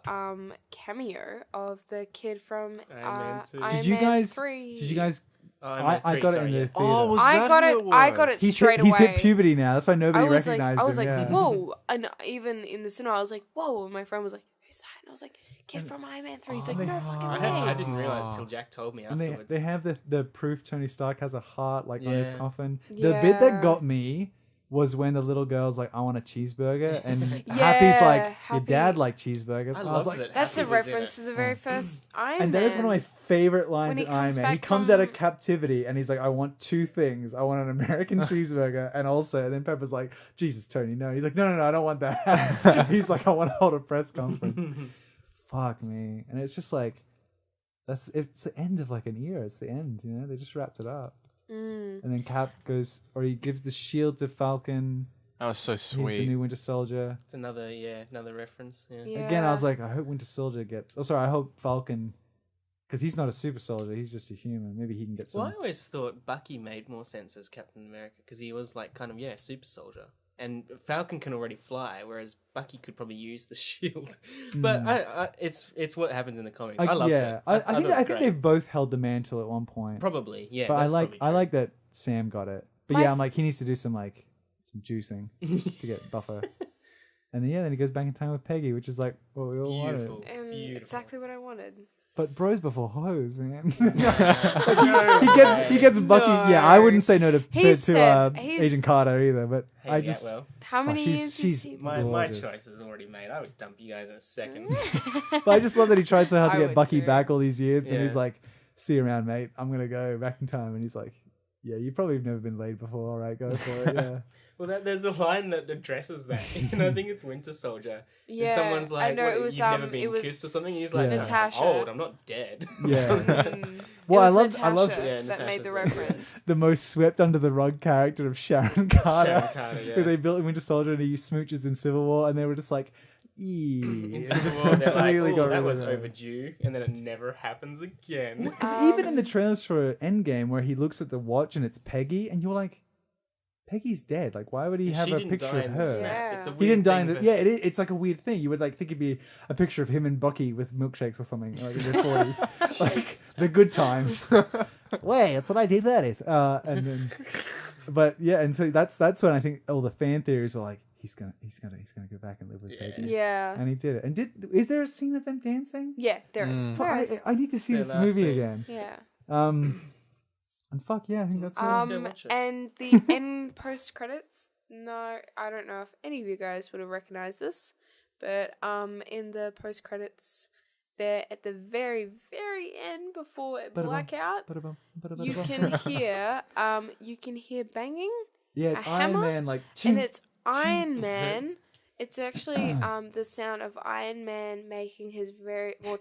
cameo of the kid from Iron Man 2. Iron did you Man guys? 3. Did you guys? Oh, I got it in the theater. Oh, was I that got who it. it I was? got it he's straight he's away. hit puberty now. That's why nobody I was like, recognized I was him. like, yeah. whoa! And even in the cinema, I was like, whoa! And my friend was like, who's that? And I was like, kid from Iron Man 3. He's like, they no fucking way. I didn't realize till Jack told me And afterwards. they have the proof Tony Stark has a heart like on his Yeah. coffin. The bit that Yeah. got me was when the little girl's like, I want a cheeseburger, and Yeah, Happy's like, your Happy. dad liked cheeseburgers. I And loved was like, that. That's Happy a was in reference it. to the very first Iron Man. and that is one of my favorite lines When he in Iron comes Man. He back comes out of from- captivity and he's like, I want two things. I want an American cheeseburger and then Pepper's like, Jesus, Tony, no. He's like, no, I don't want that. He's like, I want to hold a press conference. Fuck me. And it's just like, it's the end of like an era. It's the end, you know? They just wrapped it up. And then Cap goes, or he gives the shield to Falcon. That was so He's the sweet. new Winter Soldier. It's another reference. Yeah. Yeah. Again, I was like, I hope Winter Soldier gets... Oh, sorry, I hope Falcon... Because he's not a super soldier, he's just a human. Maybe he can get some... Well, I always thought Bucky made more sense as Captain America because he was like kind of super soldier, and Falcon can already fly, whereas Bucky could probably use the shield. But it's what happens in the comics. I loved it. I thought it think was I think great. they've both held the mantle at one point. Probably, yeah. But I that's like probably true. that Sam got it. But My yeah, I'm like, he needs to do some juicing to get buffer. And then he goes back in time with Peggy, which is like what we all Beautiful. wanted. And Beautiful. exactly what I wanted. But bros before hoes, man. he gets Bucky. No. Yeah, I wouldn't say no to said- he's- Agent Carter either. But Hey, I just well, How many she's- years she's- has he my Gorgeous. choice is already made. I would dump you guys in a second. but I just love that he tried so hard to I get would Bucky too. back all these years. And Yeah. he's like, "See you around, mate. I'm gonna go back in time." And he's like, "Yeah, you probably have never been laid before. All right, go for it." Yeah. Well, there's a line that addresses that, and I think it's Winter Soldier. And Yeah, someone's like, I know what, it was you've never it been was kissed or something? He's like, Yeah. no, Natasha. I'm old, I'm not dead. Yeah. Well, I I love Natasha Yeah, that made the Natasha's- reference. the most swept under the rug character of Sharon Carter. Sharon Carter, Who yeah. they built in Winter Soldier and he smooches in Civil War, and they were just like, In "Eee." Civil Just War, they're like, completely got oh, that rid was of it. overdue, and then it never happens again. 'Cause even in the trailers for Endgame, where he looks at the watch and it's Peggy, and you're like, Peggy's dead. Like, why would he have She a didn't picture die of in the her? snap. Yeah. It's a He weird didn't die in thing the... for- Yeah, it's like a weird thing. You would like think it'd be a picture of him and Bucky with milkshakes or something, like in their 40s. Like, the good times. Wait, it's the 1930s. And then... But yeah, and so that's when I think all the fan theories were like, he's gonna go back and live with Yeah. Peggy. Yeah. And he did it. And is there a scene of them dancing? Yeah, there is. Mm. Fuck, There is. I need to see Yeah, this last movie scene. again. Yeah. And fuck yeah, I think that's it. go watch it. And the end post credits. No, I don't know if any of you guys would have recognized this, but in the post credits, they're at the very, very end before it Ba-da-bum, blackout. ba-da-bum, You ba-da-bum. can hear banging, Yeah, it's a Iron hammer, Man like and ching. it's Iron Is it? Man. It's actually the sound of Iron Man making his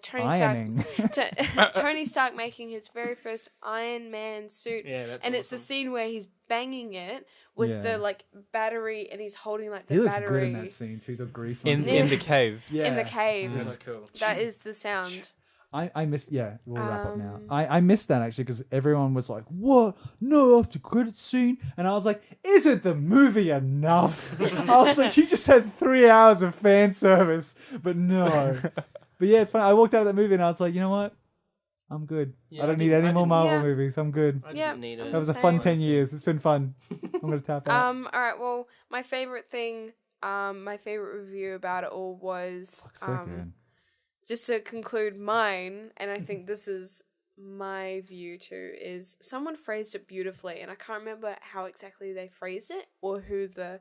Tony ironing. Stark. Tony Stark making his very first Iron Man suit. Yeah, that's And it's the awesome. scene where he's banging it with Yeah. the battery, and he's holding the He looks battery good in that scene too. He's got grease on In him. in the cave. Yeah. in the cave. That's cool. That is the sound. I missed. Yeah, we'll wrap up now. Um, I missed that actually because everyone was like, "What? No after credit scene," and I was like, "Isn't the movie enough?" I was like, "You just had 3 hours of fan service, but no." But yeah, it's funny. I walked out of that movie and I was like, "You know what? I'm good. Yeah, I don't I need didn't- any I more didn't- Marvel Yeah. movies. I'm good." I Yeah. didn't need it. That was a Same. fun 10 years. It's been fun. I'm gonna tap out. All right. Well, my favorite thing, my favorite review about it all was So good. just to conclude mine, and I think this is my view too, is someone phrased it beautifully, and I can't remember how exactly they phrased it or who the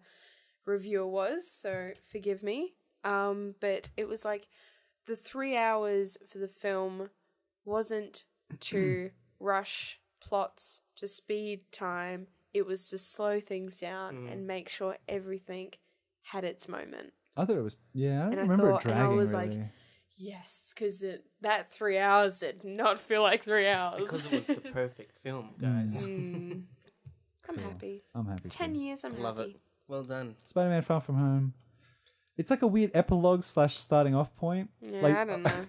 reviewer was, so forgive me. But it was like the 3 hours for the film wasn't to rush plots to speed time. It was to slow things down and make sure everything had its moment. I thought it was. Yeah, I don't And I remember thought- it and I dragging was like, really. Yes, because that 3 hours did not feel like 3 hours. Because it was the perfect film, guys. I'm Cool. happy. I'm happy. 10 too. years, I'm Love happy. it. Well done. Spider-Man: Far From Home. It's like a weird epilogue / starting off point. Yeah, Like, I don't know.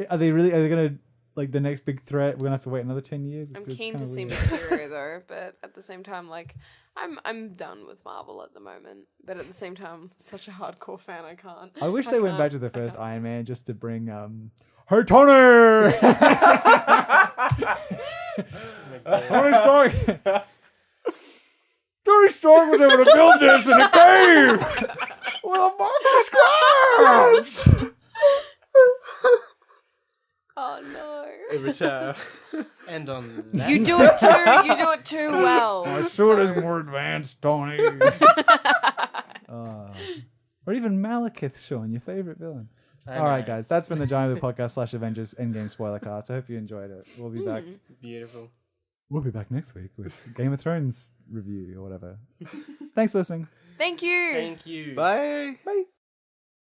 Are they gonna like the next big threat? We're gonna have to wait another 10 years. I'm It's keen kinda to see weird. Mysterio though, but at the same time, like, I'm done with Marvel at the moment. But at the same time, such a hardcore fan, I can't. I wish I they went back to can't. the I first can't. Iron Man just to bring Hey Tony! Tony Stark! Tony Stark was able to build this in a cave! With a box of scraps! Return. And on that, You do it too. You do it too well. My suit is more advanced, Tony. Or even Malekith, Sean, your favorite villain. I All right, know. guys, that's been the Giant of the Podcast / Avengers Endgame spoiler cards. I hope you enjoyed it. We'll be back. Beautiful. We'll be back next week with Game of Thrones review or whatever. Thanks for listening. Thank you. Thank you. Bye. Bye.